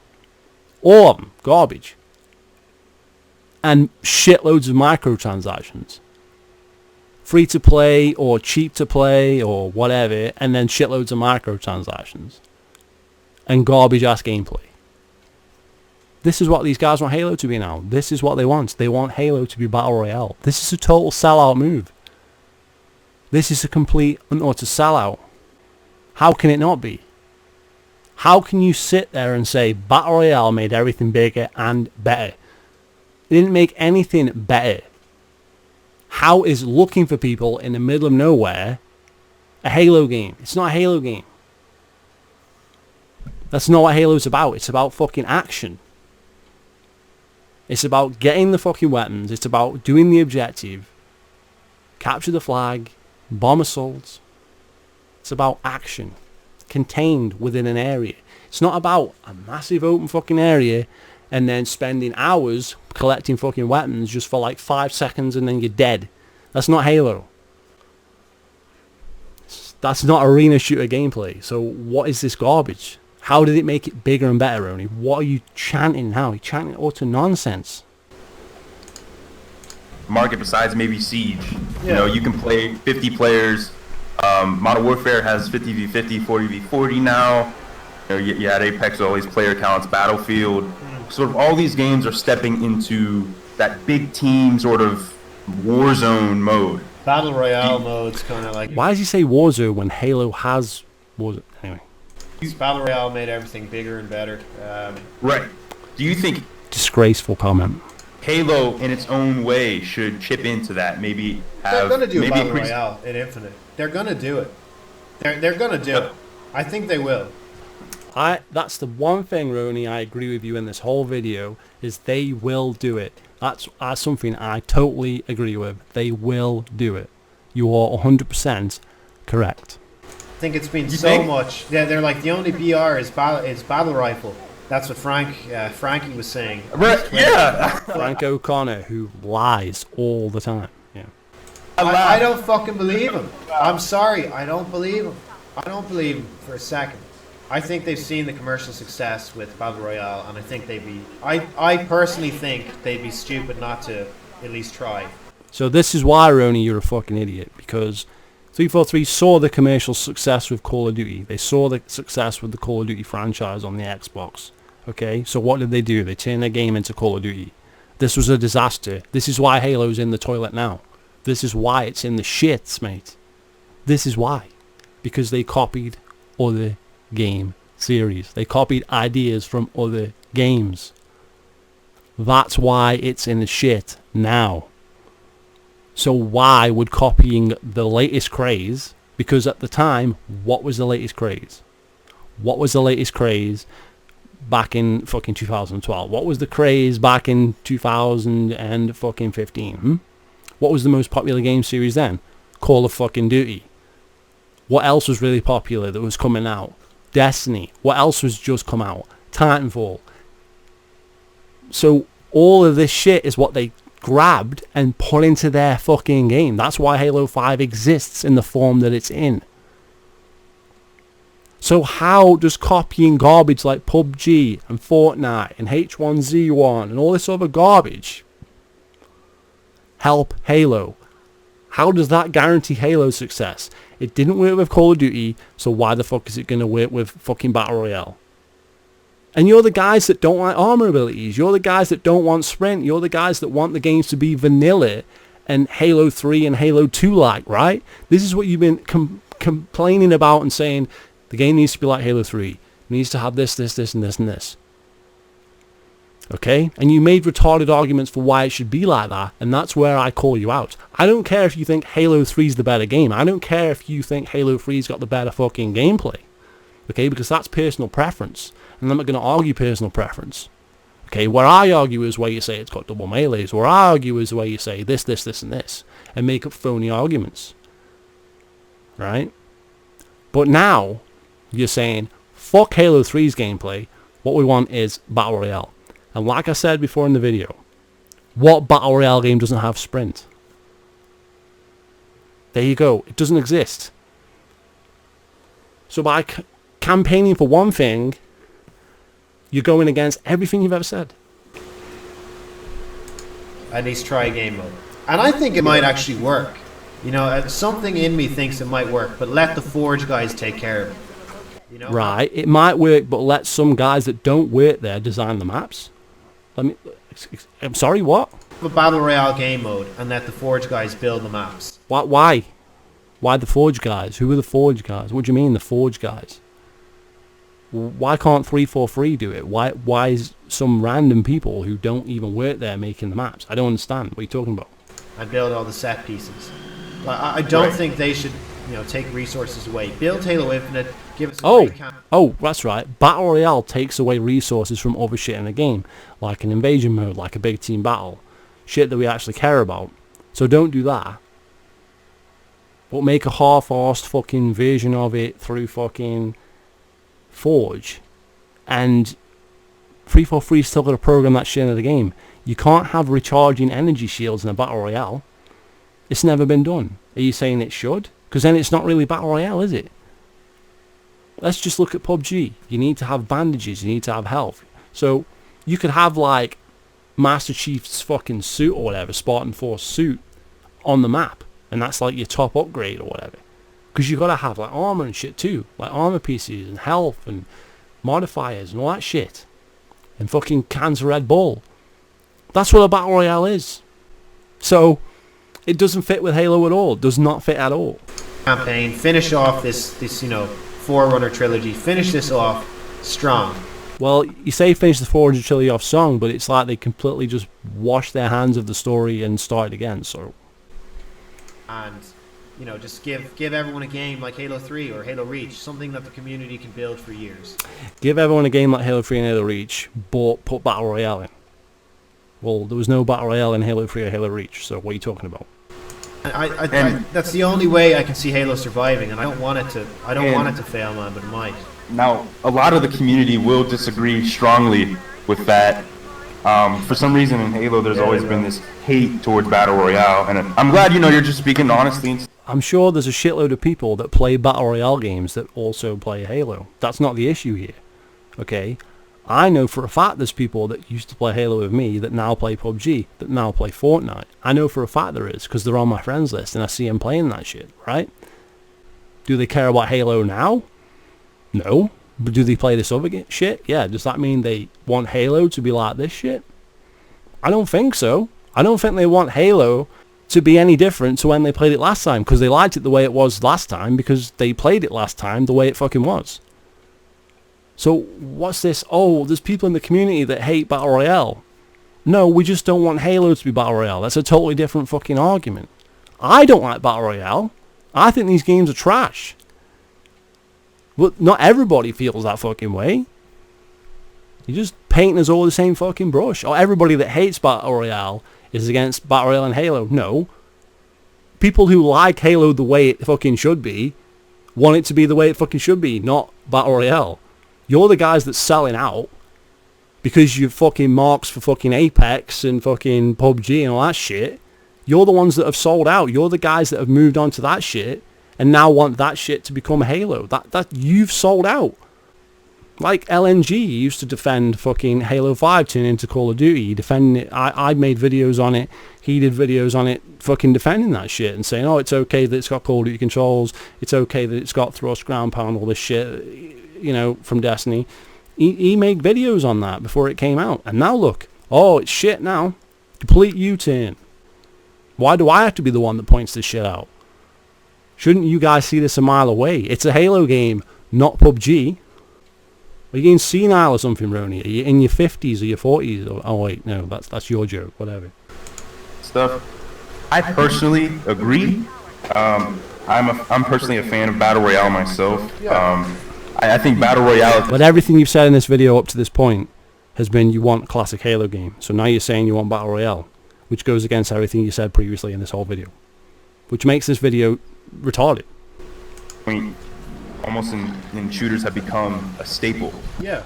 all of them garbage, and shitloads of microtransactions, free to play or cheap to play or whatever, and then shitloads of microtransactions and garbage ass gameplay. This is what these guys want Halo to be now. This is what they want. They want Halo to be Battle Royale. This is a total sellout move. This is a complete and utter sellout. How can it not be? How can you sit there and say Battle Royale made everything bigger and better? It didn't make anything better. How is looking for people in the middle of nowhere a Halo game? It's not a Halo game. That's not what Halo's about. It's about fucking action. It's about getting the fucking weapons. It's about doing the objective. Capture the flag. Bomb assaults. It's about action. Contained within an area. It's not about a massive open fucking area and then spending hours collecting fucking weapons just for like 5 seconds and then you're dead. That's not Halo. That's not arena shooter gameplay. So what is this garbage? How did it make it bigger and better, Ronnie? What are you chanting now? You're chanting utter nonsense. Market besides maybe Siege. Yeah. You know, you can play 50 players. Modern Warfare has 50v50, 40v40 now. You know, you had Apex, all these player counts, Battlefield. Sort of all these games are stepping into that big team sort of Warzone mode. Battle Royale mode's kind of like... Why does he say Warzone when Halo has Warzone? Anyway. Battle Royale made everything bigger and better. Right. Do you think... Disgraceful comment. Halo, in its own way, should chip into that? Maybe have... They're going to do Battle Royale in Infinite. They're going to do it. They're going to do it. I think they will. That's the one thing, Ronnie, I agree with you in this whole video, is they will do it. That's something I totally agree with. They will do it. You are 100% correct. I think it's been so much. Yeah, they're like the only BR is battle rifle. That's what Frankie was saying. Right, yeah. Frank O'Connor, who lies all the time. Yeah. I don't fucking believe him. I'm sorry, I don't believe him. I don't believe him for a second. I think they've seen the commercial success with Battle Royale, and I think they'd be. I personally think they'd be stupid not to at least try. So this is why, Roni, you're a fucking idiot, because 343 saw the commercial success with Call of Duty. They saw the success with the Call of Duty franchise on the Xbox. Okay, so what did they do? They turned their game into Call of Duty. This was a disaster. This is why Halo's in the toilet now. This is why it's in the shits, mate. This is why. Because they copied other game series. They copied ideas from other games. That's why it's in the shit now. So why would copying the latest craze, because at the time, what was the latest craze? What was the latest craze back in fucking 2012? What was the craze back in 2015? What was the most popular game series then? Call of fucking Duty. What else was really popular that was coming out? Destiny. What else was just come out? Titanfall. So all of this shit is what they grabbed and put into their fucking game. That's why Halo 5 exists in the form that it's in. So how does copying garbage like PUBG and Fortnite and H1Z1 and all this other garbage help Halo? How does that guarantee Halo's success? It didn't work with Call of Duty, so why the fuck is it going to work with fucking Battle Royale? And you're the guys that don't like armor abilities. You're the guys that don't want sprint. You're the guys that want the games to be vanilla and Halo 3 and Halo 2 like, right? This is what you've been complaining about and saying the game needs to be like Halo 3. It needs to have this, this, this, and this, and this. Okay? And you made retarded arguments for why it should be like that, and that's where I call you out. I don't care if you think Halo 3 is the better game. I don't care if you think Halo 3's got the better fucking gameplay. Okay? Because that's personal preference. And I'm not going to argue personal preference. Okay? Where I argue is where you say it's got double melees. Where I argue is where you say this, this, this, and this. And make up phony arguments. Right? But now, you're saying, fuck Halo 3's gameplay. What we want is Battle Royale. And like I said before in the video, what Battle Royale game doesn't have sprint? There you go. It doesn't exist. So by campaigning for one thing, you're going against everything you've ever said. At least try game mode. And I think it might actually work. You know, something in me thinks it might work, but let the Forge guys take care of it. You know? Right, it might work, but let some guys that don't work there design the maps. I'm sorry, what? A Battle Royale game mode and let the Forge guys build the maps. Why? Why the Forge guys? Who are the Forge guys? What do you mean, the Forge guys? Why can't 343 do it? Why is some random people who don't even work there making the maps? I don't understand. What are you talking about? And build all the set pieces. I don't think they should, take resources away. Build Halo Infinite. Give us a great camp. Oh, that's right. Battle Royale takes away resources from other shit in the game, like an invasion mode, like a big team battle, shit that we actually care about. So don't do that. But make a half-arsed fucking version of it through fucking Forge, and 343 still got to program that shit into the game. You can't have recharging energy shields in a Battle Royale. It's never been done. Are you saying it should? Because then it's not really Battle Royale, is it? Let's just look at PUBG. You need to have bandages. You need to have health. So you could have like Master Chief's fucking suit or whatever, Spartan Force suit on the map, and that's like your top upgrade or whatever. Because you got to have like armor and shit too, like armor pieces and health and modifiers and all that shit, and fucking cans of Red Bull. That's what a Battle Royale is. So it doesn't fit with Halo at all. It does not fit at all. Campaign. Finish off this Forerunner trilogy. Finish this off strong. Well, you say finish the Forerunner trilogy off strong, but it's like they completely just washed their hands of the story and started again. So. And just give everyone a game like Halo 3 or Halo Reach, something that the community can build for years. Give everyone a game like Halo 3 and Halo Reach, but put Battle Royale in. Well, there was no Battle Royale in Halo 3 or Halo Reach, so what are you talking about? I that's the only way I can see Halo surviving, and I don't want it to. I don't want it to fail, man, but it might. Now, a lot of the community will disagree strongly with that. For some reason in Halo, there's always been this hate towards Battle Royale, and I'm glad you're just speaking honestly. I'm sure there's a shitload of people that play Battle Royale games that also play Halo. That's not the issue here, okay? I know for a fact there's people that used to play Halo with me that now play PUBG, that now play Fortnite. I know for a fact there is, because they're on my friends list and I see them playing that shit, right? Do they care about Halo now? No. But do they play this other shit? Yeah. Does that mean they want Halo to be like this shit? I don't think so. I don't think they want Halo to be any different to when they played it last time, because they liked it the way it was last time, because they played it last time the way it fucking was. So what's this? Oh, there's people in the community that hate Battle Royale. No, we just don't want Halo to be Battle Royale. That's a totally different fucking argument. I don't like Battle Royale. I think these games are trash. But not everybody feels that fucking way. You're just painting us all the same fucking brush. Or everybody that hates Battle Royale is against Battle Royale and Halo. No. People who like Halo the way it fucking should be want it to be the way it fucking should be, not Battle Royale. You're the guys that's selling out because you're fucking marks for fucking Apex and fucking PUBG and all that shit. You're the ones that have sold out. You're the guys that have moved on to that shit and now want that shit to become Halo. That you've sold out. Like LNG used to defend fucking Halo 5 turning into Call of Duty, defending it. I made videos on it. He did videos on it, fucking defending that shit and saying, oh, it's okay that it's got Call of Duty controls. It's okay that it's got thrust, ground pound, all this shit, you know, from Destiny. He made videos on that before it came out. And now look, oh, it's shit now. Complete U-turn. Why do I have to be the one that points this shit out? Shouldn't you guys see this a mile away? It's a Halo game, not PUBG. Are you getting senile or something, Roni? Are you in your 50s or your 40s? Or, oh wait, no, that's your joke. Whatever. Stuff. I personally agree. I'm personally a fan of Battle Royale myself. I think Battle Royale. But everything you've said in this video up to this point has been you want a classic Halo game. So now you're saying you want Battle Royale, which goes against everything you said previously in this whole video, which makes this video retarded. I mean, almost in shooters have become a staple. Yeah.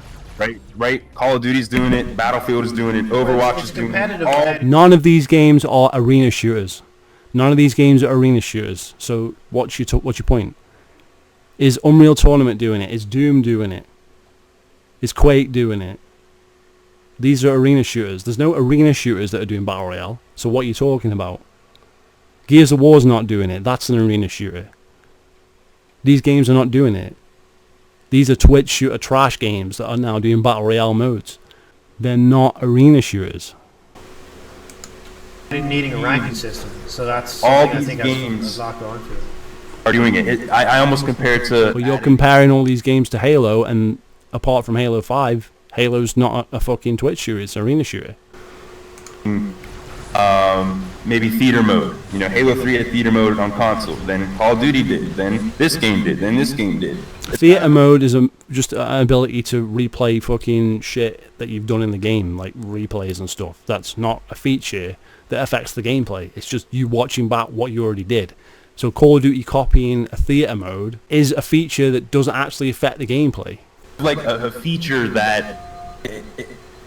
Right? Call of Duty's doing it. Battlefield is doing it. Overwatch is doing it. None of these games are arena shooters. None of these games are arena shooters. So what's your point? Is Unreal Tournament doing it? Is Doom doing it? Is Quake doing it? These are arena shooters. There's no arena shooters that are doing Battle Royale. So what are you talking about? Gears of War's not doing it. That's an arena shooter. These games are not doing it. These are Twitch shooter trash games that are now doing Battle Royale modes. They're not arena shooters. Needing a ranking system, so that's all I these think games a lot going to it. Are doing it. I almost compare it to. But you're comparing all these games to Halo, and apart from Halo 5, Halo's not a fucking Twitch shooter. It's an arena shooter. Maybe theater mode. You know, Halo 3 had theater mode on console. Then Call of Duty did. Then this game did. Then this game did. Theater mode is just an ability to replay fucking shit that you've done in the game, like replays and stuff. That's not a feature that affects the gameplay. It's just you watching back what you already did. So Call of Duty copying a theater mode is a feature that doesn't actually affect the gameplay. Like a feature that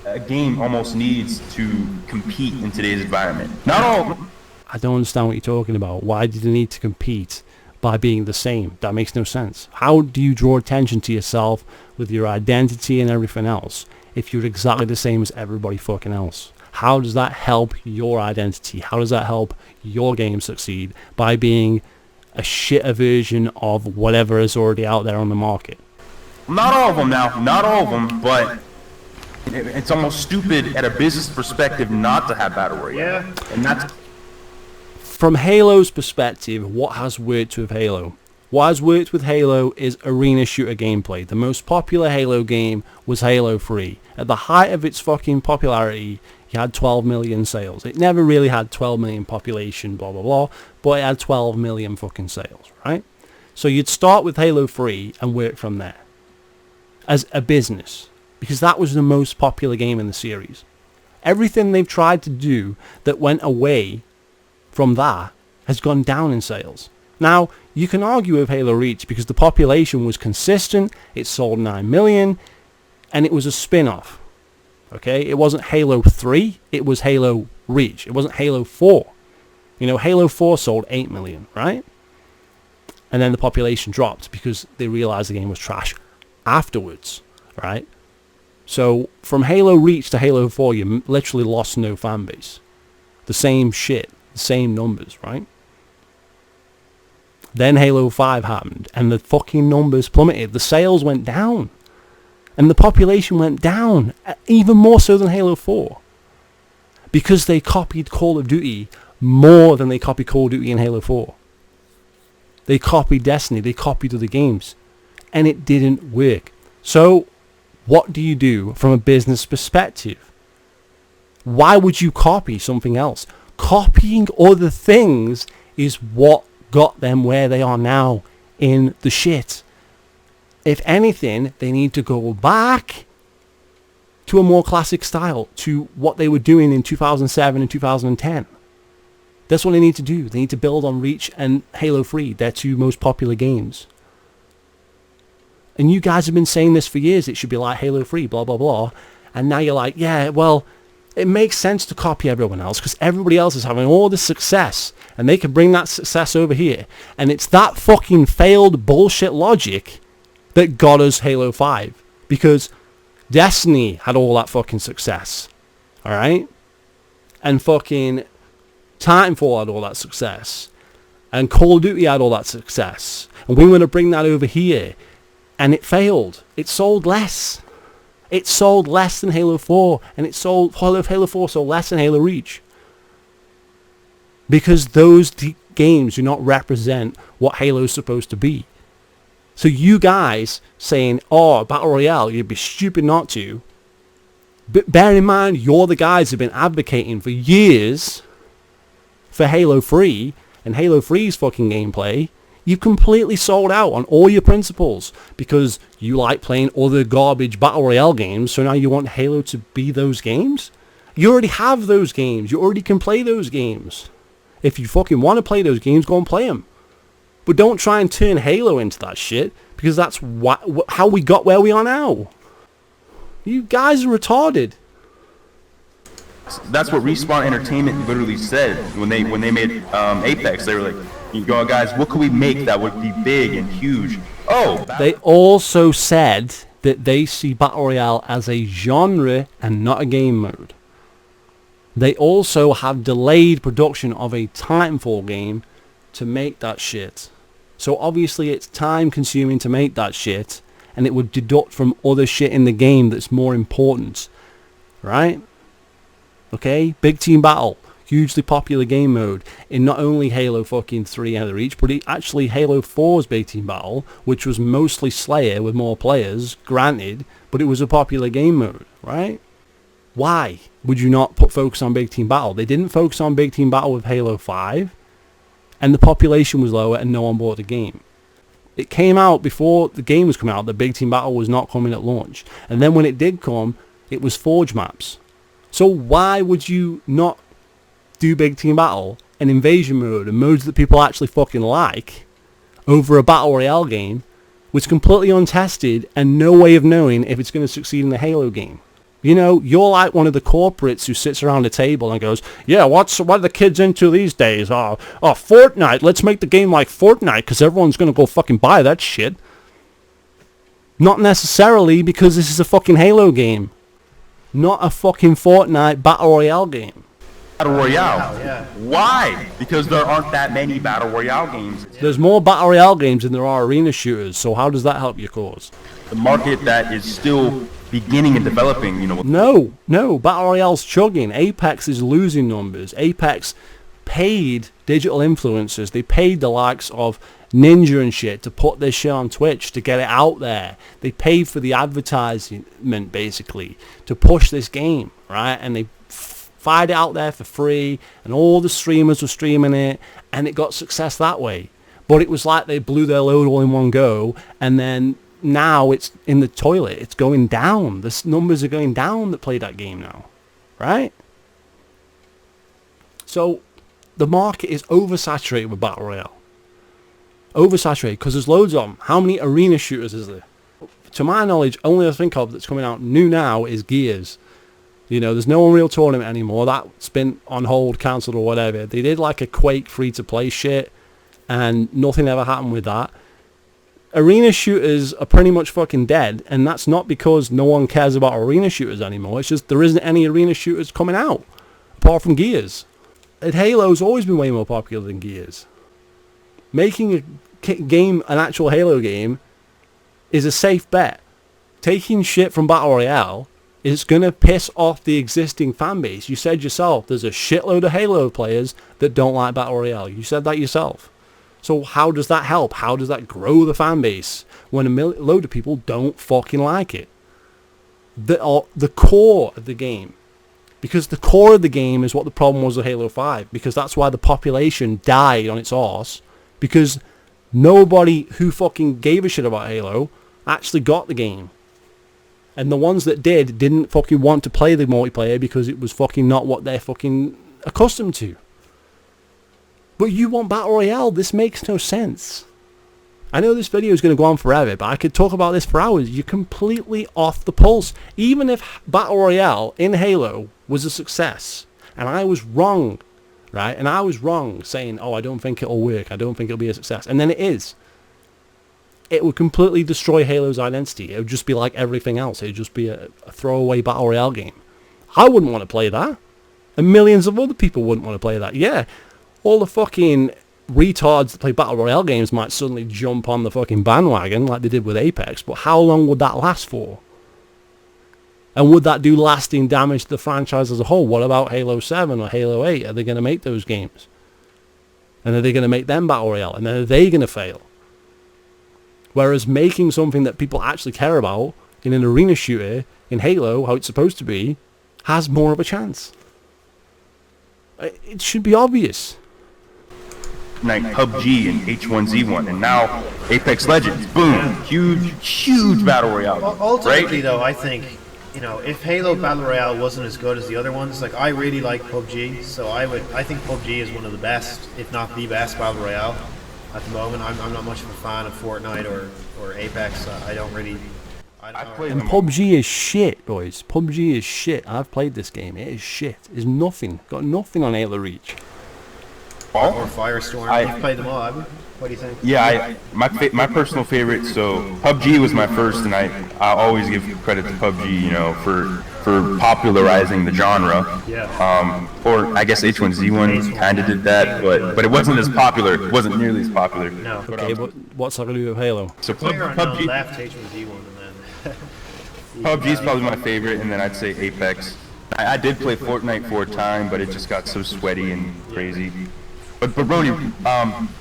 a game almost needs to compete in today's environment. Not all. I don't understand what you're talking about. Why do they need to compete by being the same? That makes no sense. How do you draw attention to yourself with your identity and everything else if you're exactly the same as everybody fucking else? How does that help your identity? How does that help your game succeed by being a shitter version of whatever is already out there on the market? Not all of them now. Not all of them, but it's almost stupid at a business perspective not to have Battle Royale. Yeah. And that's... From Halo's perspective, what has worked with Halo? What has worked with Halo is arena shooter gameplay. The most popular Halo game was Halo 3. At the height of its fucking popularity, you had 12 million sales. It never really had 12 million population, blah, blah, blah, but it had 12 million fucking sales, right? So you'd start with Halo 3 and work from there as a business, because that was the most popular game in the series. Everything they've tried to do that went away from that has gone down in sales. Now, you can argue with Halo Reach because the population was consistent, it sold 9 million, and it was a spin-off. Okay, it wasn't Halo 3, it was Halo Reach. It wasn't Halo 4. You know, Halo 4 sold 8 million, right? And then the population dropped because they realized the game was trash afterwards, right? So from Halo Reach to Halo 4, you literally lost no fan base. The same shit, the same numbers, right? Then Halo 5 happened, and the fucking numbers plummeted. The sales went down, and the population went down, even more so than Halo 4. Because they copied Call of Duty more than they copied Call of Duty in Halo 4. They copied Destiny, they copied other games, and it didn't work. So, what do you do from a business perspective? Why would you copy something else? Copying other things is what got them where they are now in the shit. If anything, they need to go back to a more classic style, to what they were doing in 2007 and 2010. That's what they need to do. They need to build on Reach and Halo 3, their two most popular games. And you guys have been saying this for years, it should be like Halo 3, blah, blah, blah. And now you're like, yeah, well, it makes sense to copy everyone else because everybody else is having all this success and they can bring that success over here. And it's that fucking failed bullshit logic that got us Halo 5. Because Destiny had all that fucking success. Alright? And fucking Titanfall had all that success. And Call of Duty had all that success. And we want to bring that over here. And it failed. It sold less. It sold less than Halo 4. And Halo 4 sold less than Halo Reach. Because those games do not represent what Halo's supposed to be. So you guys saying, oh, Battle Royale, you'd be stupid not to. But bear in mind, you're the guys who've been advocating for years for Halo 3 and Halo 3's fucking gameplay. You've completely sold out on all your principles because you like playing other garbage Battle Royale games, so now you want Halo to be those games? You already have those games. You already can play those games. If you fucking want to play those games, go and play them. But don't try and turn Halo into that shit because that's how we got where we are now. You guys are retarded. That's what Respawn Entertainment literally said when they made Apex. They were like, you go, guys, what could we make that would be big and huge? Oh! They also said that they see Battle Royale as a genre and not a game mode. They also have delayed production of a Titanfall game to make that shit. So obviously it's time consuming to make that shit, and it would deduct from other shit in the game that's more important. Right? Okay? Big Team Battle. Hugely popular game mode in not only Halo fucking 3 and Reach, but actually Halo 4's Big Team Battle, which was mostly Slayer with more players, granted, but it was a popular game mode, right? Why would you not focus on Big Team Battle? They didn't focus on Big Team Battle with Halo 5, and the population was lower and no one bought the game. It came out before the game was coming out that Big Team Battle was not coming at launch, and then when it did come, it was Forge maps. So why would you not do Big Team Battle and Invasion mode and modes that people actually fucking like over a Battle Royale game which is completely untested and no way of knowing if it's going to succeed in the Halo game? You know, you're like one of the corporates who sits around a table and goes, yeah, what are the kids into these days? Oh, Fortnite, let's make the game like Fortnite because everyone's going to go fucking buy that shit. Not necessarily, because this is a fucking Halo game, not a fucking Fortnite Battle Royale game. Battle Royale. Yeah. Why? Because there aren't that many Battle Royale games. There's more Battle Royale games than there are arena shooters, so how does that help your cause? The market that is still beginning and developing, you know. No, Battle Royale's chugging. Apex is losing numbers. Apex paid digital influencers. They paid the likes of Ninja and shit to put this shit on Twitch to get it out there. They paid for the advertisement, basically, to push this game, right? And they fired it out there for free, and all the streamers were streaming it, and it got success that way. But it was like they blew their load all in one go, and then now it's in the toilet. It's going down. The numbers are going down that play that game now, right? So the market is oversaturated with Battle Royale. Oversaturated because there's loads of them. How many arena shooters is there? To my knowledge, only I think of that's coming out new now is Gears. You know, there's no Unreal Tournament anymore. That's been on hold, cancelled or whatever. They did like a Quake free-to-play shit. and nothing ever happened with that. Arena shooters are pretty much fucking dead, and that's not because no one cares about arena shooters anymore. It's just there isn't any arena shooters coming out, apart from Gears. And Halo's always been way more popular than Gears. Making a game, an actual Halo game, is a safe bet. Taking shit from Battle Royale is going to piss off the existing fan base. You said yourself, there's a shitload of Halo players that don't like Battle Royale. You said that yourself. So how does that help? How does that grow the fan base when a load of people don't fucking like it? The core of the game. Because the core of the game is what the problem was with Halo 5. Because that's why the population died on its arse. Because nobody who fucking gave a shit about Halo actually got the game. And the ones that didn't fucking want to play the multiplayer because it was fucking not what they're fucking accustomed to. But you want Battle Royale? This makes no sense. I know this video is going to go on forever, but I could talk about this for hours. You're completely off the pulse. Even if Battle Royale in Halo was a success, and I was wrong, right? And I was wrong saying, oh, I don't think it'll work. I don't think it'll be a success. And then it is. It would completely destroy Halo's identity. It would just be like everything else. It would just be a throwaway Battle Royale game. I wouldn't want to play that. And millions of other people wouldn't want to play that. Yeah. All the fucking retards that play Battle Royale games might suddenly jump on the fucking bandwagon like they did with Apex, but how long would that last for? And would that do lasting damage to the franchise as a whole? What about Halo 7 or Halo 8? Are they going to make those games? And are they going to make them Battle Royale? And are they going to fail? Whereas making something that people actually care about in an arena shooter, in Halo, how it's supposed to be, has more of a chance. It should be obvious. Like PUBG and H1Z1, and now Apex Legends. Boom, huge battle royale. Well, ultimately, right? though, I think if Halo Battle Royale wasn't as good as the other ones, like I really like PUBG, so I think PUBG is one of the best, if not the best, Battle Royale at the moment. I'm not much of a fan of Fortnite or Apex. I don't really. And PUBG is shit, boys. PUBG is shit. I've played this game. It is shit. It's nothing. Got nothing on Halo Reach. Or Firestorm. You've played them all, haven't you? What do you think? Yeah, my personal favorite. So PUBG was my first, and I always give credit to PUBG, for popularizing the genre. Yeah. Or I guess H1Z1 kind of did that, but it wasn't as popular. It wasn't nearly as popular. No. Okay, but what's that going to do with Halo? So PUBG left H1Z1 and then. PUBG is probably my favorite, and then I'd say Apex. I did play Fortnite for a time, but it just got so sweaty and crazy. But Rony,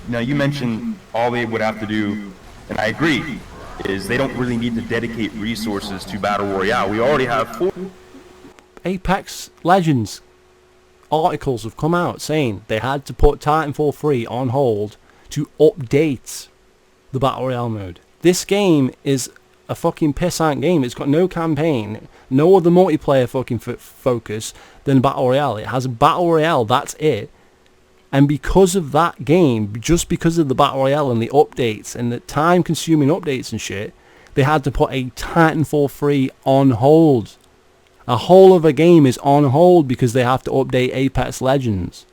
now you mentioned all they would have to do, and I agree, is they don't really need to dedicate resources to Battle Royale. We already have 4. Apex Legends articles have come out saying they had to put Titanfall 3 on hold to update the Battle Royale mode. This game is a fucking pissant game. It's got no campaign, no other multiplayer fucking focus than Battle Royale. It has Battle Royale, that's it. And because of that game, just because of the Battle Royale and the updates and the time-consuming updates and shit, they had to put a Titanfall 3 on hold. A whole of a game is on hold because they have to update Apex Legends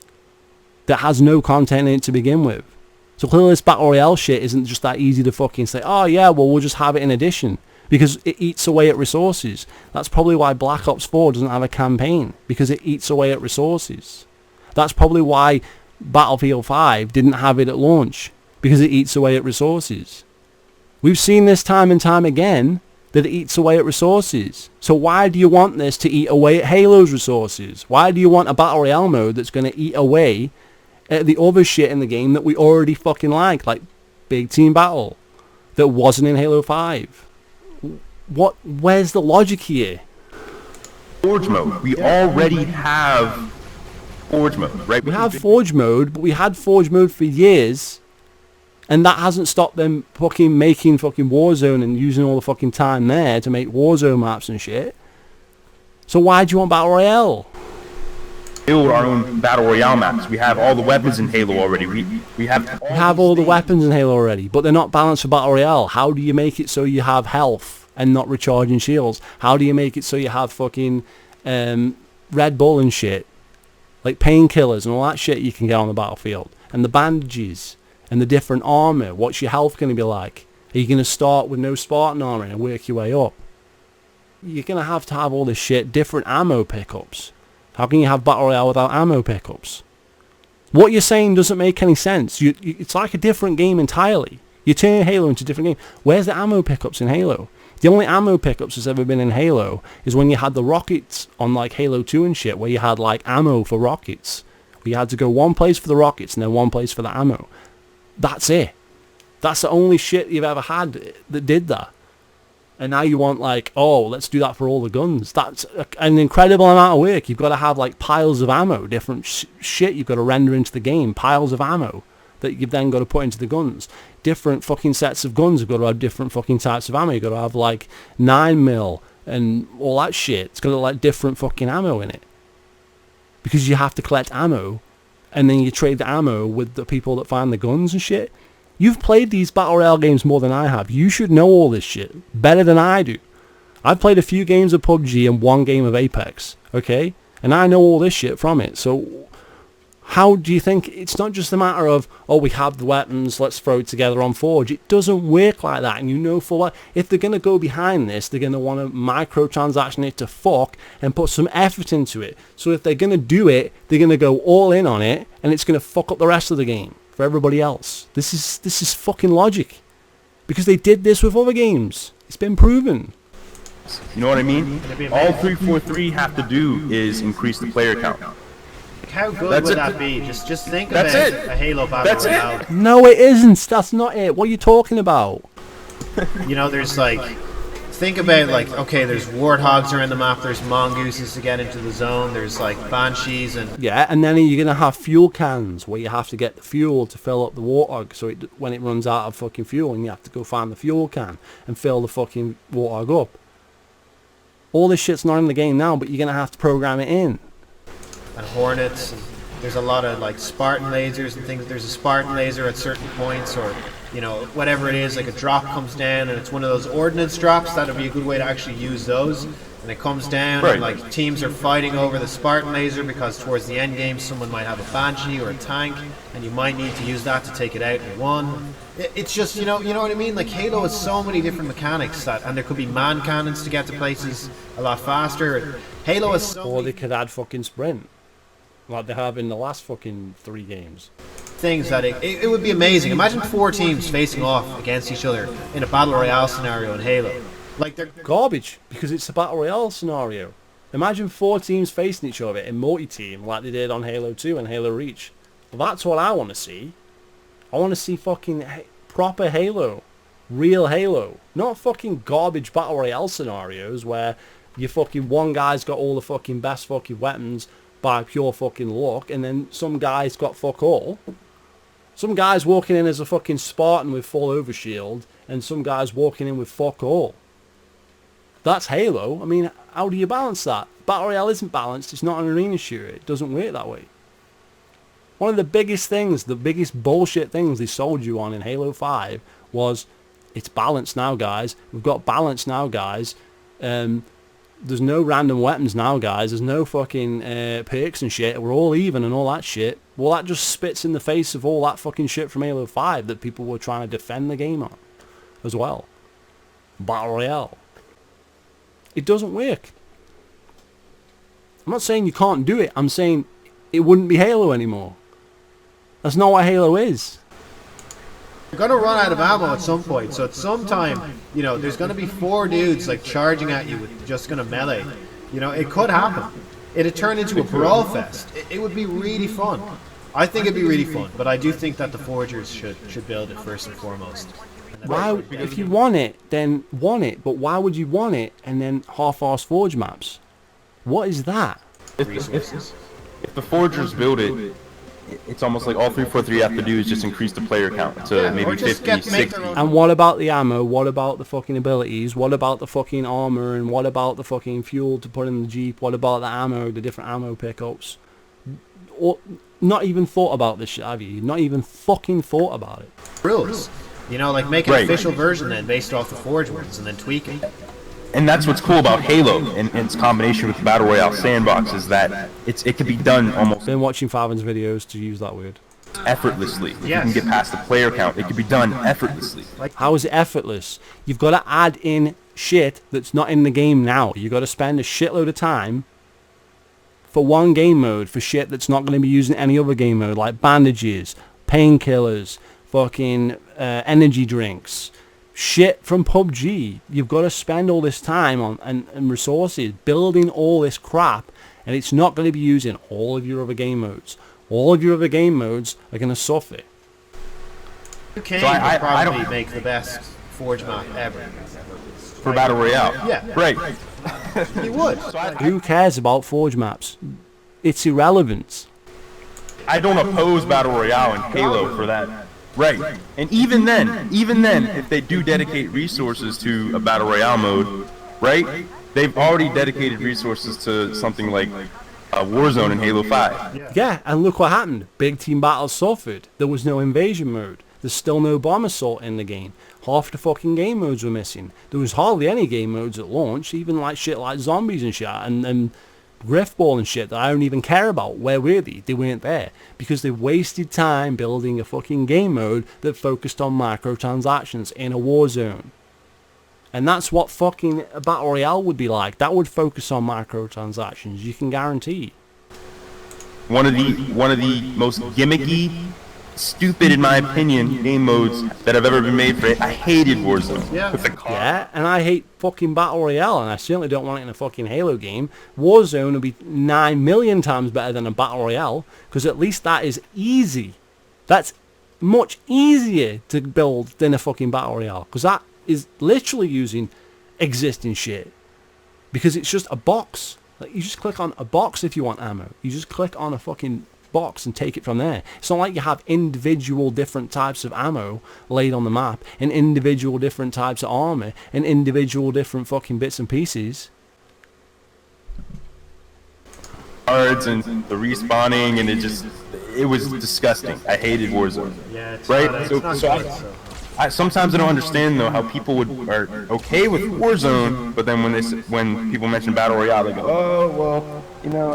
that has no content in it to begin with. So clearly this Battle Royale shit isn't just that easy to fucking say, oh yeah, well we'll just have it in addition. Because it eats away at resources. That's probably why Black Ops 4 doesn't have a campaign. Because it eats away at resources. That's probably why Battlefield 5 didn't have it at launch, because it eats away at resources. We've seen this time and time again that it eats away at resources. So why do you want this to eat away at Halo's resources? Why do you want a Battle Royale mode that's going to eat away at the other shit in the game that we already fucking like Big Team Battle, that wasn't in Halo 5? Where's the logic here? Forge mode. We already have Forge mode, right? We have Forge mode, but we had Forge mode for years, and that hasn't stopped them fucking making fucking Warzone and using all the fucking time there to make Warzone maps and shit. So why do you want Battle Royale? Build our own Battle Royale maps. We have all the weapons in Halo already. We have all the weapons in Halo already, but they're not balanced for Battle Royale. How do you make it so you have health and not recharging shields? How do you make it so you have fucking Red Bull and shit? Like painkillers and all that shit you can get on the battlefield. And the bandages. and the different armor. What's your health going to be like? Are you going to start with no Spartan armor and work your way up? You're going to have all this shit, different ammo pickups. How can you have Battle Royale without ammo pickups? What you're saying doesn't make any sense. It's like a different game entirely. You turn Halo into a different game. Where's the ammo pickups in Halo? The only ammo pickups that's ever been in Halo is when you had the rockets on like Halo 2 and shit, where you had like ammo for rockets. Where you had to go one place for the rockets and then one place for the ammo. That's it. That's the only shit you've ever had that did that. And now you want like, oh, let's do that for all the guns. That's an incredible amount of work. You've got to have like piles of ammo, different shit you've got to render into the game. Piles of ammo that you've then got to put into the guns. Different fucking sets of guns have got to have different fucking types of ammo. You've got to have like 9mm and all that shit. It's got to have like different fucking ammo in it. Because you have to collect ammo and then you trade the ammo with the people that find the guns and shit. You've played these Battle Royale games more than I have. You should know all this shit better than I do. I've played a few games of PUBG and one game of Apex, okay? And I know all this shit from it. So how do you think it's not just a matter of, oh, we have the weapons, let's throw it together on Forge. It doesn't work like that. And you know for what, if they're going to go behind this, they're going to want to microtransaction it to fuck and put some effort into it. So if they're going to do it, they're going to go all in on it and it's going to fuck up the rest of the game for everybody else. This is fucking logic. Because they did this with other games. It's been proven. You know what I mean? All 343 have to do is increase the player count. How good would that be? Just think about a Halo Battle Royale. No, it isn't. That's not it. What are you talking about? You know, there's like, think about like, okay, there's warthogs around the map, there's mongooses to get into the zone, there's like banshees and... Yeah, and then you're going to have fuel cans where you have to get the fuel to fill up the warthog, so when it runs out of fucking fuel and you have to go find the fuel can and fill the fucking warthog up. All this shit's not in the game now, but you're going to have to program it in. And Hornets, and there's a lot of like Spartan lasers and things. There's a Spartan laser at certain points, or you know, whatever it is, like a drop comes down and it's one of those ordnance drops. That would be a good way to actually use those. And it comes down and like teams are fighting over the Spartan laser because towards the end game someone might have a Banshee or a tank and you might need to use that to take it out in one. It's just, you know what I mean? Like Halo has so many different mechanics that, and there could be man cannons to get to places a lot faster. Halo has so Or they could add fucking sprint. Like they have in the last fucking 3 games. Things that it would be amazing. Imagine 4 teams facing off against each other in a Battle Royale scenario in Halo. Like they're garbage, because it's a Battle Royale scenario. Imagine 4 teams facing each other in multi-team like they did on Halo 2 and Halo Reach. Well, that's what I want to see. I want to see fucking proper Halo. Real Halo. Not fucking garbage Battle Royale scenarios where you fucking one guy's got all the fucking best fucking weapons by pure fucking luck, and then some guy's got fuck all. Some guy's walking in as a fucking Spartan with full overshield, and some guy's walking in with fuck all. That's Halo. I mean, how do you balance that? Battle Royale isn't balanced. It's not an arena shooter. It doesn't work that way. One of the biggest things, the biggest bullshit things they sold you on in Halo 5 was, it's balanced now, guys. We've got balance now, guys. There's no random weapons now, guys. There's no fucking perks and shit. We're all even and all that shit. Well, that just spits in the face of all that fucking shit from Halo 5 that people were trying to defend the game on as well. Battle Royale. It doesn't work. I'm not saying you can't do it. I'm saying it wouldn't be Halo anymore. That's not what Halo is. You're going to run out of ammo at some point, so at some time, you know, there's going to be 4 dudes like charging at you with just going to melee. You know, it could happen. It'd turn into a brawl fest. It would be really fun. I think it'd be really fun, but I do think that the Forgers should build it first and foremost. Why, if you want it, then want it, but why would you want it and then half-arse Forge maps? What is that? If the Forgers build it, it's almost like all 343 have to do is just increase the player count to maybe 50, 60. And what about the ammo? What about the fucking abilities? What about the fucking armor? And what about the fucking fuel to put in the Jeep? What about the ammo, the different ammo pickups? Or, not even thought about this shit, have you? Not even fucking thought about it. Rules. You know, like make an official version then based off the Forge ones and then tweak it. And that's what's cool about Halo and its combination with the Battle Royale sandbox is that it can be done almost... Been watching Favin's videos to use that word. effortlessly. If Yes. you can get past the player count, it can be done effortlessly. How is it effortless? You've got to add in shit that's not in the game now. You've got to spend a shitload of time for one game mode for shit that's not going to be used in any other game mode, like bandages, painkillers, fucking energy drinks, shit from PUBG. You've got to spend all this time on and resources building all this crap, and it's not going to be used in all of your other game modes. All of your other game modes are going to suffer. King So I would probably don't- make the best Forge map ever. For Battle Royale. Yeah. Right. He would. Who cares about Forge maps? It's irrelevant. I don't oppose Battle Royale and Halo for that. Right. And even then, if they do dedicate resources to a Battle Royale mode, right, they've already dedicated resources to something like Warzone in Halo 5. Yeah, and look what happened. Big team battles suffered. There was no invasion mode. There's still no bomb assault in the game. Half the fucking game modes were missing. There was hardly any game modes at launch, even like shit like zombies and shit, and Griffball and shit that I don't even care about. Where were they? They weren't there. Because they wasted time building a fucking game mode that focused on microtransactions in a war zone. And that's what fucking a Battle Royale would be like. That would focus on microtransactions, you can guarantee. One of the most gimmicky, stupid in my opinion, game modes that have ever been made for it. I hated Warzone. Yeah. With the car. Yeah, and I hate fucking Battle Royale, and I certainly don't want it in a fucking Halo game. Warzone would be 9 million times better than a Battle Royale, because at least that is easy. That's much easier to build than a fucking Battle Royale, because that is literally using existing shit. Because it's just a box. Like, you just click on a box if you want ammo. You just click on a fucking box and take it from there. It's not like you have individual different types of ammo laid on the map, and individual different types of armor, and individual different fucking bits and pieces. Cards and the respawning, and it was disgusting. I hated Warzone. Yeah, it's Right? not, it's So- not so good. Sometimes I don't understand though how people are okay with Warzone, but then when people mention Battle Royale, they go, oh well, you know.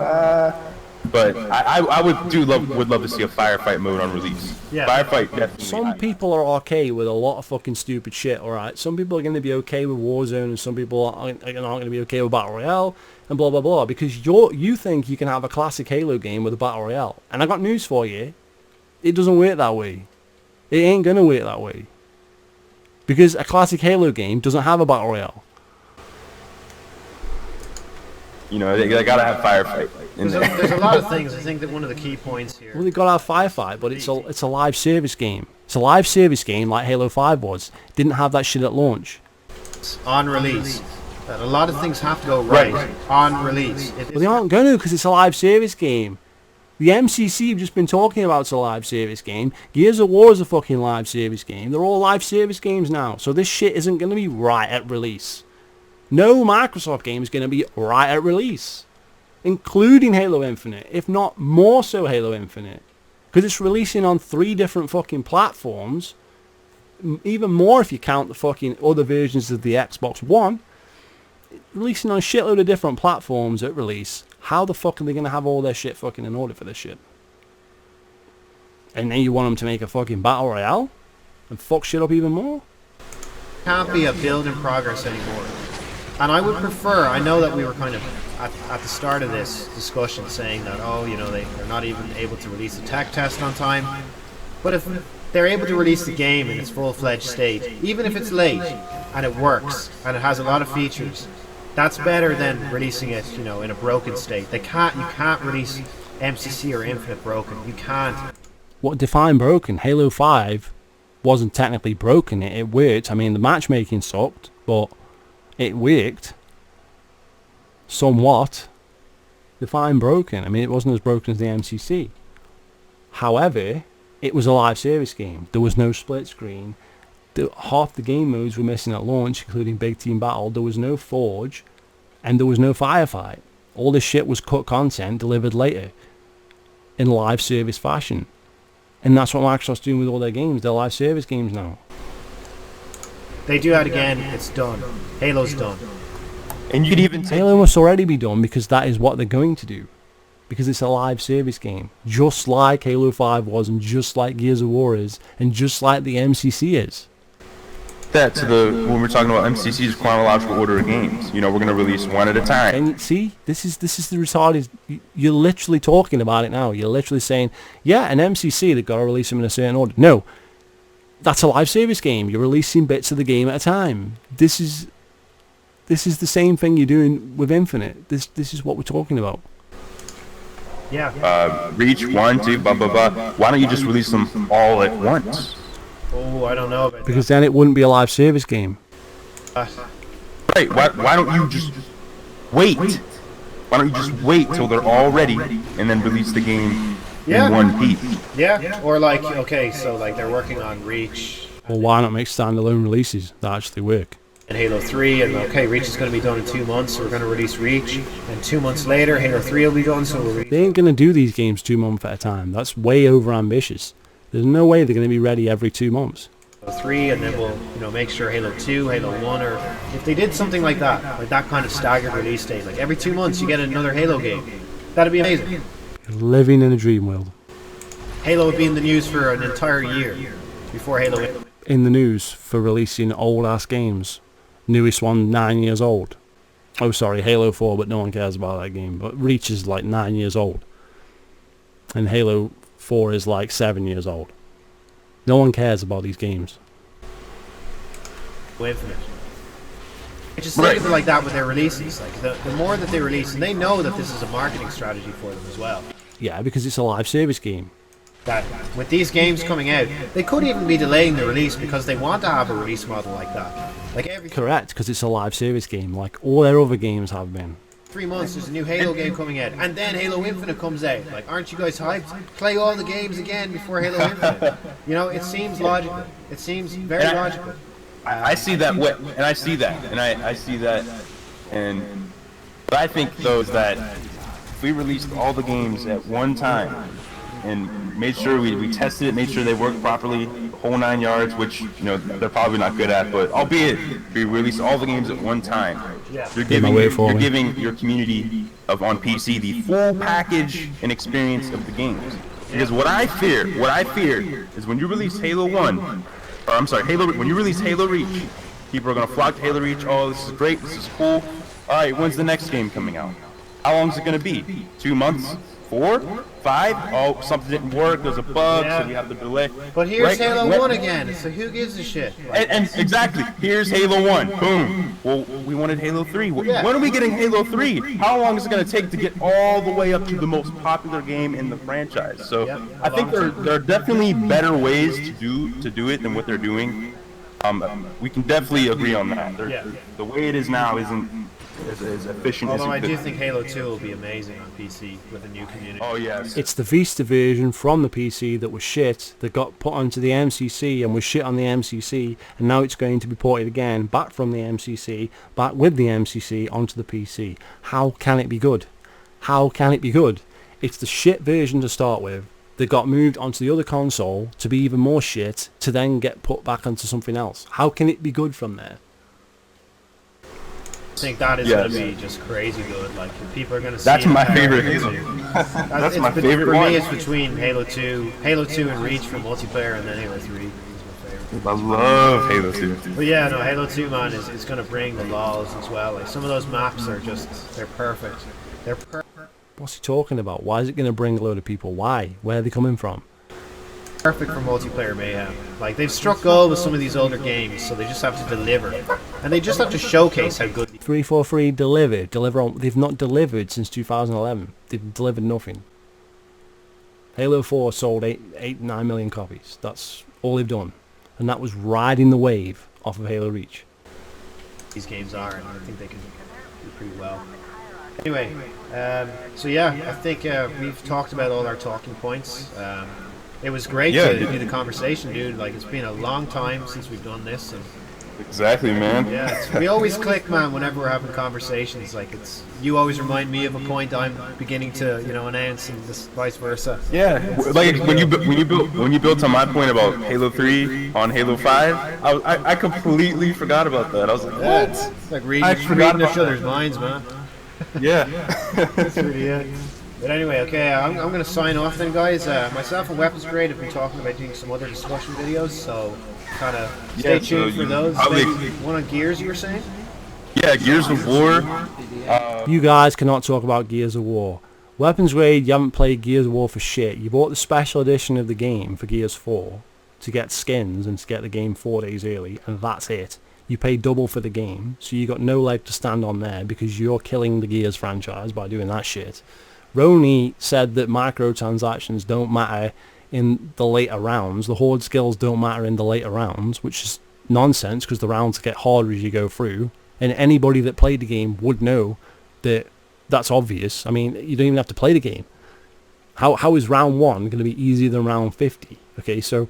But I would love to see a firefight mode on release. Yeah. Firefight definitely. Some people are okay with a lot of fucking stupid shit, alright? Some people are going to be okay with Warzone, and some people aren't going to be okay with Battle Royale, and blah blah blah, because you think you can have a classic Halo game with a Battle Royale. And I got news for you. It doesn't work that way. It ain't going to work that way. Because a classic Halo game doesn't have a Battle Royale. You know, they gotta have firefight. There's a lot of things. I think that one of the key points here. Well, they got to have firefight, but it's a live service game. It's a live service game like Halo 5 was. Didn't have that shit at launch. On release, that a lot of things have to go right on release. Well, they aren't going to, because it's a live service game. The MCC have just been talking about it's a live service game. Gears of War is a fucking live service game. They're all live service games now. So this shit isn't going to be right at release. No Microsoft game is going to be right at release. Including Halo Infinite. If not more so Halo Infinite. Because it's releasing on 3 different fucking platforms. Even more if you count the fucking other versions of the Xbox One. Releasing on a shitload of different platforms at release. How the fuck are they going to have all their shit fucking in order for this shit? And then you want them to make a fucking Battle Royale? And fuck shit up even more? Can't be a build in progress anymore. And I would prefer, I know that we were kind of at the start of this discussion saying that, oh, you know, they're not even able to release the tech test on time. But if they're able to release the game in its full-fledged state, even if it's late, and it works, and it has a lot of features, that's better than releasing it, you know, in a broken state. You can't release MCC or Infinite broken. You can't. What defined broken? Halo 5 wasn't technically broken. It worked. I mean, the matchmaking sucked, but it worked. Somewhat. Define broken. I mean, it wasn't as broken as the MCC. However, it was a live service game. There was no split screen. Half the game modes were missing at launch, including Big Team Battle. There was no Forge, and there was no firefight. All this shit was cut content delivered later in live service fashion. And that's what Microsoft's doing with all their games. They're live service games now. They do that again, it's done. Halo's done. And you could even take Halo must already be done, because that is what they're going to do. because it's a live service game, just like Halo 5 was, and just like Gears of War is, and just like the MCC is. That to when we're talking about MCC's chronological order of games, you know, we're gonna release one at a time. And see, this is the retarded. You're literally talking about it now. You're literally saying, yeah, an MCC, they've got to release them in a certain order. No, that's a live service game. You're releasing bits of the game at a time. This is the same thing you're doing with Infinite. This is what we're talking about. Yeah. Reach 1, 2, blah blah blah. Why don't you just release them all at once? Oh, I don't know about Because then it wouldn't be a live service game. Right, why don't you just wait? Why don't you just wait till they're all ready and then release the game in one piece? Yeah, or like, okay, so like they're working on Reach. Well, why not make standalone releases that actually work? And Halo 3, and okay, Reach is going to be done in 2 months, so we're going to release Reach. And 2 months later, Halo 3 will be done, so we'll They ain't going to do these games 2 months at a time. That's way over ambitious. There's no way they're going to be ready every 2 months. Halo 3, and then we'll, you know, make sure Halo 2, Halo 1, or if they did something like that kind of staggered release date, like every 2 months you get another Halo game. That'd be amazing. You're living in a dream world. Halo would be in the news for an entire year before Halo. In the news for releasing old-ass games. Newest one, 9 years old. Oh, sorry, Halo 4, but no one cares about that game. But Reach is like 9 years old. And Halo 4 is like 7 years old. No one cares about these games. Infinite. I just think of it like that with their releases. Like the more that they release, and they know that this is a marketing strategy for them as well. Yeah, because it's a live service game. That with these games coming out, they could even be delaying the release because they want to have a release model like that. Like every Correct, because it's a live service game, like all their other games have been. 3 months, there's a new Halo game coming out, and then Halo Infinite comes out. Like, aren't you guys hyped? Play all the games again before Halo Infinite. You know, it seems logical. It seems very logical. I see that, and I see that, and I see that, but I think though that if we released all the games at one time and made sure we tested it, made sure they worked properly, whole 9 yards, which, you know, they're probably not good at, but albeit we release all the games at one time, you're giving your community on PC the full package and experience of the games. Because what I fear is when you release Halo 1, or I'm sorry, when you release Halo Reach, people are gonna flock to Halo Reach. Oh, this is great, this is cool. All right, when's the next game coming out? How long is it gonna be? 2 months? 4? 5? Oh, something didn't work. There's a bug, so we have to delay. But here's Halo 1 again. So who gives a shit? Like, and exactly, here's Halo 1. Boom. Well, we wanted Halo 3. When are we getting Halo 3? How long is it going to take to get all the way up to the most popular game in the franchise? So I think there are definitely better ways to do it than what they're doing. We can definitely agree on that. The way it is now isn't as efficient Although as it could. I do think Halo 2 will be amazing on PC with a new community. Oh yes. It's the Vista version from the PC that was shit, that got put onto the MCC and was shit on the MCC, and now it's going to be ported again, back from the MCC, back with the MCC onto the PC. How can it be good? How can it be good? It's the shit version to start with, that got moved onto the other console to be even more shit, to then get put back onto something else. How can it be good from there? I think that is going to be just crazy good. Like, people are going to see. That's my favorite Halo. That's my favorite for one. For me, it's between Halo 2 and Reach for multiplayer, and then Halo 3 is my favorite. I love Halo 2. But yeah, no, Halo 2, man, is going to bring the laws as well. Like, some of those maps are just, they're perfect. They're perfect. What's he talking about? Why is it going to bring a load of people? Why? Where are they coming from? Perfect for multiplayer mayhem. Like, they've struck gold with some of these older games, so they just have to deliver. And they just have to showcase how good. 343 deliver on. They've not delivered since 2011. They've delivered nothing. Halo 4 sold 9 million copies. That's all they've done. And that was riding the wave off of Halo Reach. These games are, and I think they can do pretty well. Anyway, so yeah, I think we've talked about all our talking points. It was great to do the conversation, dude. Like, it's been a long time since we've done this. And Exactly, man. yeah, we always click, man, whenever we're having conversations. Like, you always remind me of a point I'm beginning to, announce, and just vice versa. Yeah, like when you built on my point about Halo 3 on Halo 5, I completely forgot about that. I was like, what? It's like reading each other's minds, man. Yeah. That's really it. But anyway, okay, I'm going to sign off then, guys. Myself and Weapons Grade have been talking about doing some other discussion videos, so kind of stay tuned for those. Maybe one on Gears, you were saying? Yeah, Gears of War. You guys cannot talk about Gears of War. Weapons Grade, you haven't played Gears of War for shit. You bought the special edition of the game for Gears 4 to get skins and to get the game 4 days early, and that's it. You pay double for the game, so you got no leg to stand on there because you're killing the Gears franchise by doing that shit. Roni said that microtransactions don't matter in the later rounds. The horde skills don't matter in the later rounds, which is nonsense because the rounds get harder as you go through. And anybody that played the game would know that that's obvious. I mean, you don't even have to play the game. How is round 1 going to be easier than round 50? Okay, so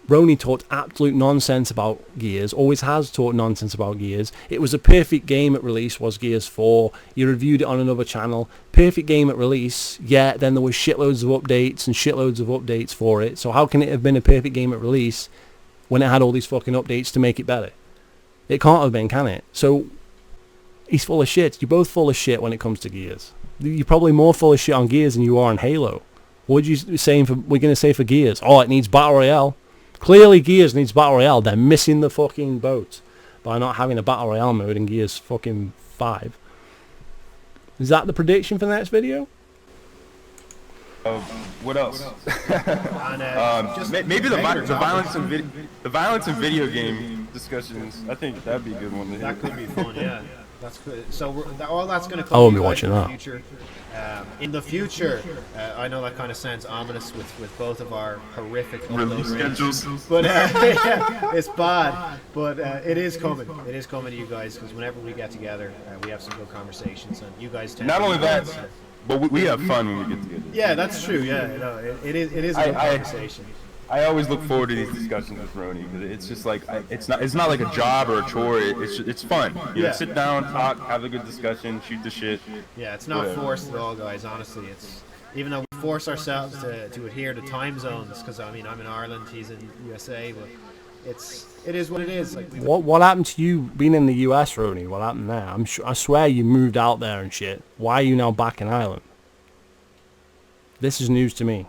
Roni talked absolute nonsense about Gears, always has talked nonsense about Gears. It was a perfect game at release, was Gears 4. You reviewed it on another channel. Perfect game at release, yeah, then there was shitloads of updates and shitloads of updates for it. So how can it have been a perfect game at release when it had all these fucking updates to make it better? It can't have been, can it? So he's full of shit. You're both full of shit when it comes to Gears. You're probably more full of shit on Gears than you are on Halo. What are you saying for, we're going to say for Gears? Oh, it needs Battle Royale. Clearly Gears needs Battle Royale. They're missing the fucking boat by not having a Battle Royale mode in Gears fucking 5. Is that the prediction for the next video? What else? Maybe the violence in video game discussions. I think that'd be a good one to hit. That could be fun, yeah. That's good. So all that's going to come I won't be watching in the that. future. In the future, I know that kind of sounds ominous with both of our horrific Release schedules. but yeah, it's bad. But it is coming. It is coming to you guys because whenever we get together, we have some good conversations, and you guys tend Not to only that, but we have fun when we get together. Yeah, that's true. Yeah, no, it is a good conversation. I always look forward to these discussions with Roni because it's just like it's not like a job or a chore. It's fun. You know, sit down, talk, have a good discussion, shoot the shit. Yeah, it's not forced at all, guys. Honestly, it's even though we force ourselves to adhere to time zones because I mean I'm in Ireland, he's in USA, but it is what it is. Like what happened to you being in the US, Roni? What happened there? I swear you moved out there and shit. Why are you now back in Ireland? This is news to me.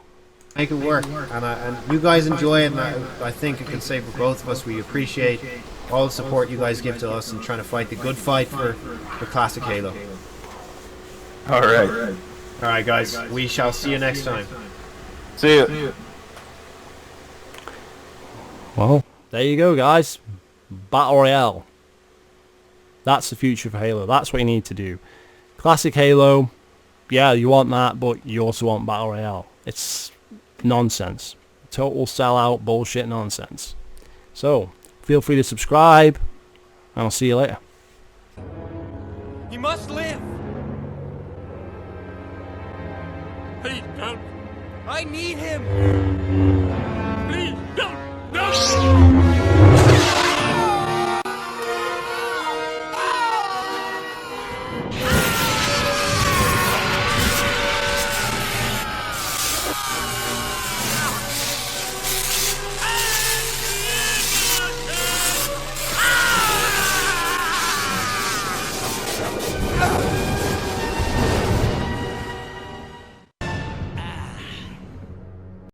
Make it work, and you guys enjoy it, and I think I can say for both of us, we appreciate all the support you guys give to us in trying to fight the good fight for classic Halo. Alright guys, we shall see you next time. See ya. Well, there you go, guys. Battle Royale. That's the future for Halo. That's what you need to do. Classic Halo, yeah, you want that, but you also want Battle Royale. It's nonsense. Total sellout bullshit nonsense. So, feel free to subscribe, and I'll see you later. He must live! Please don't. I need him!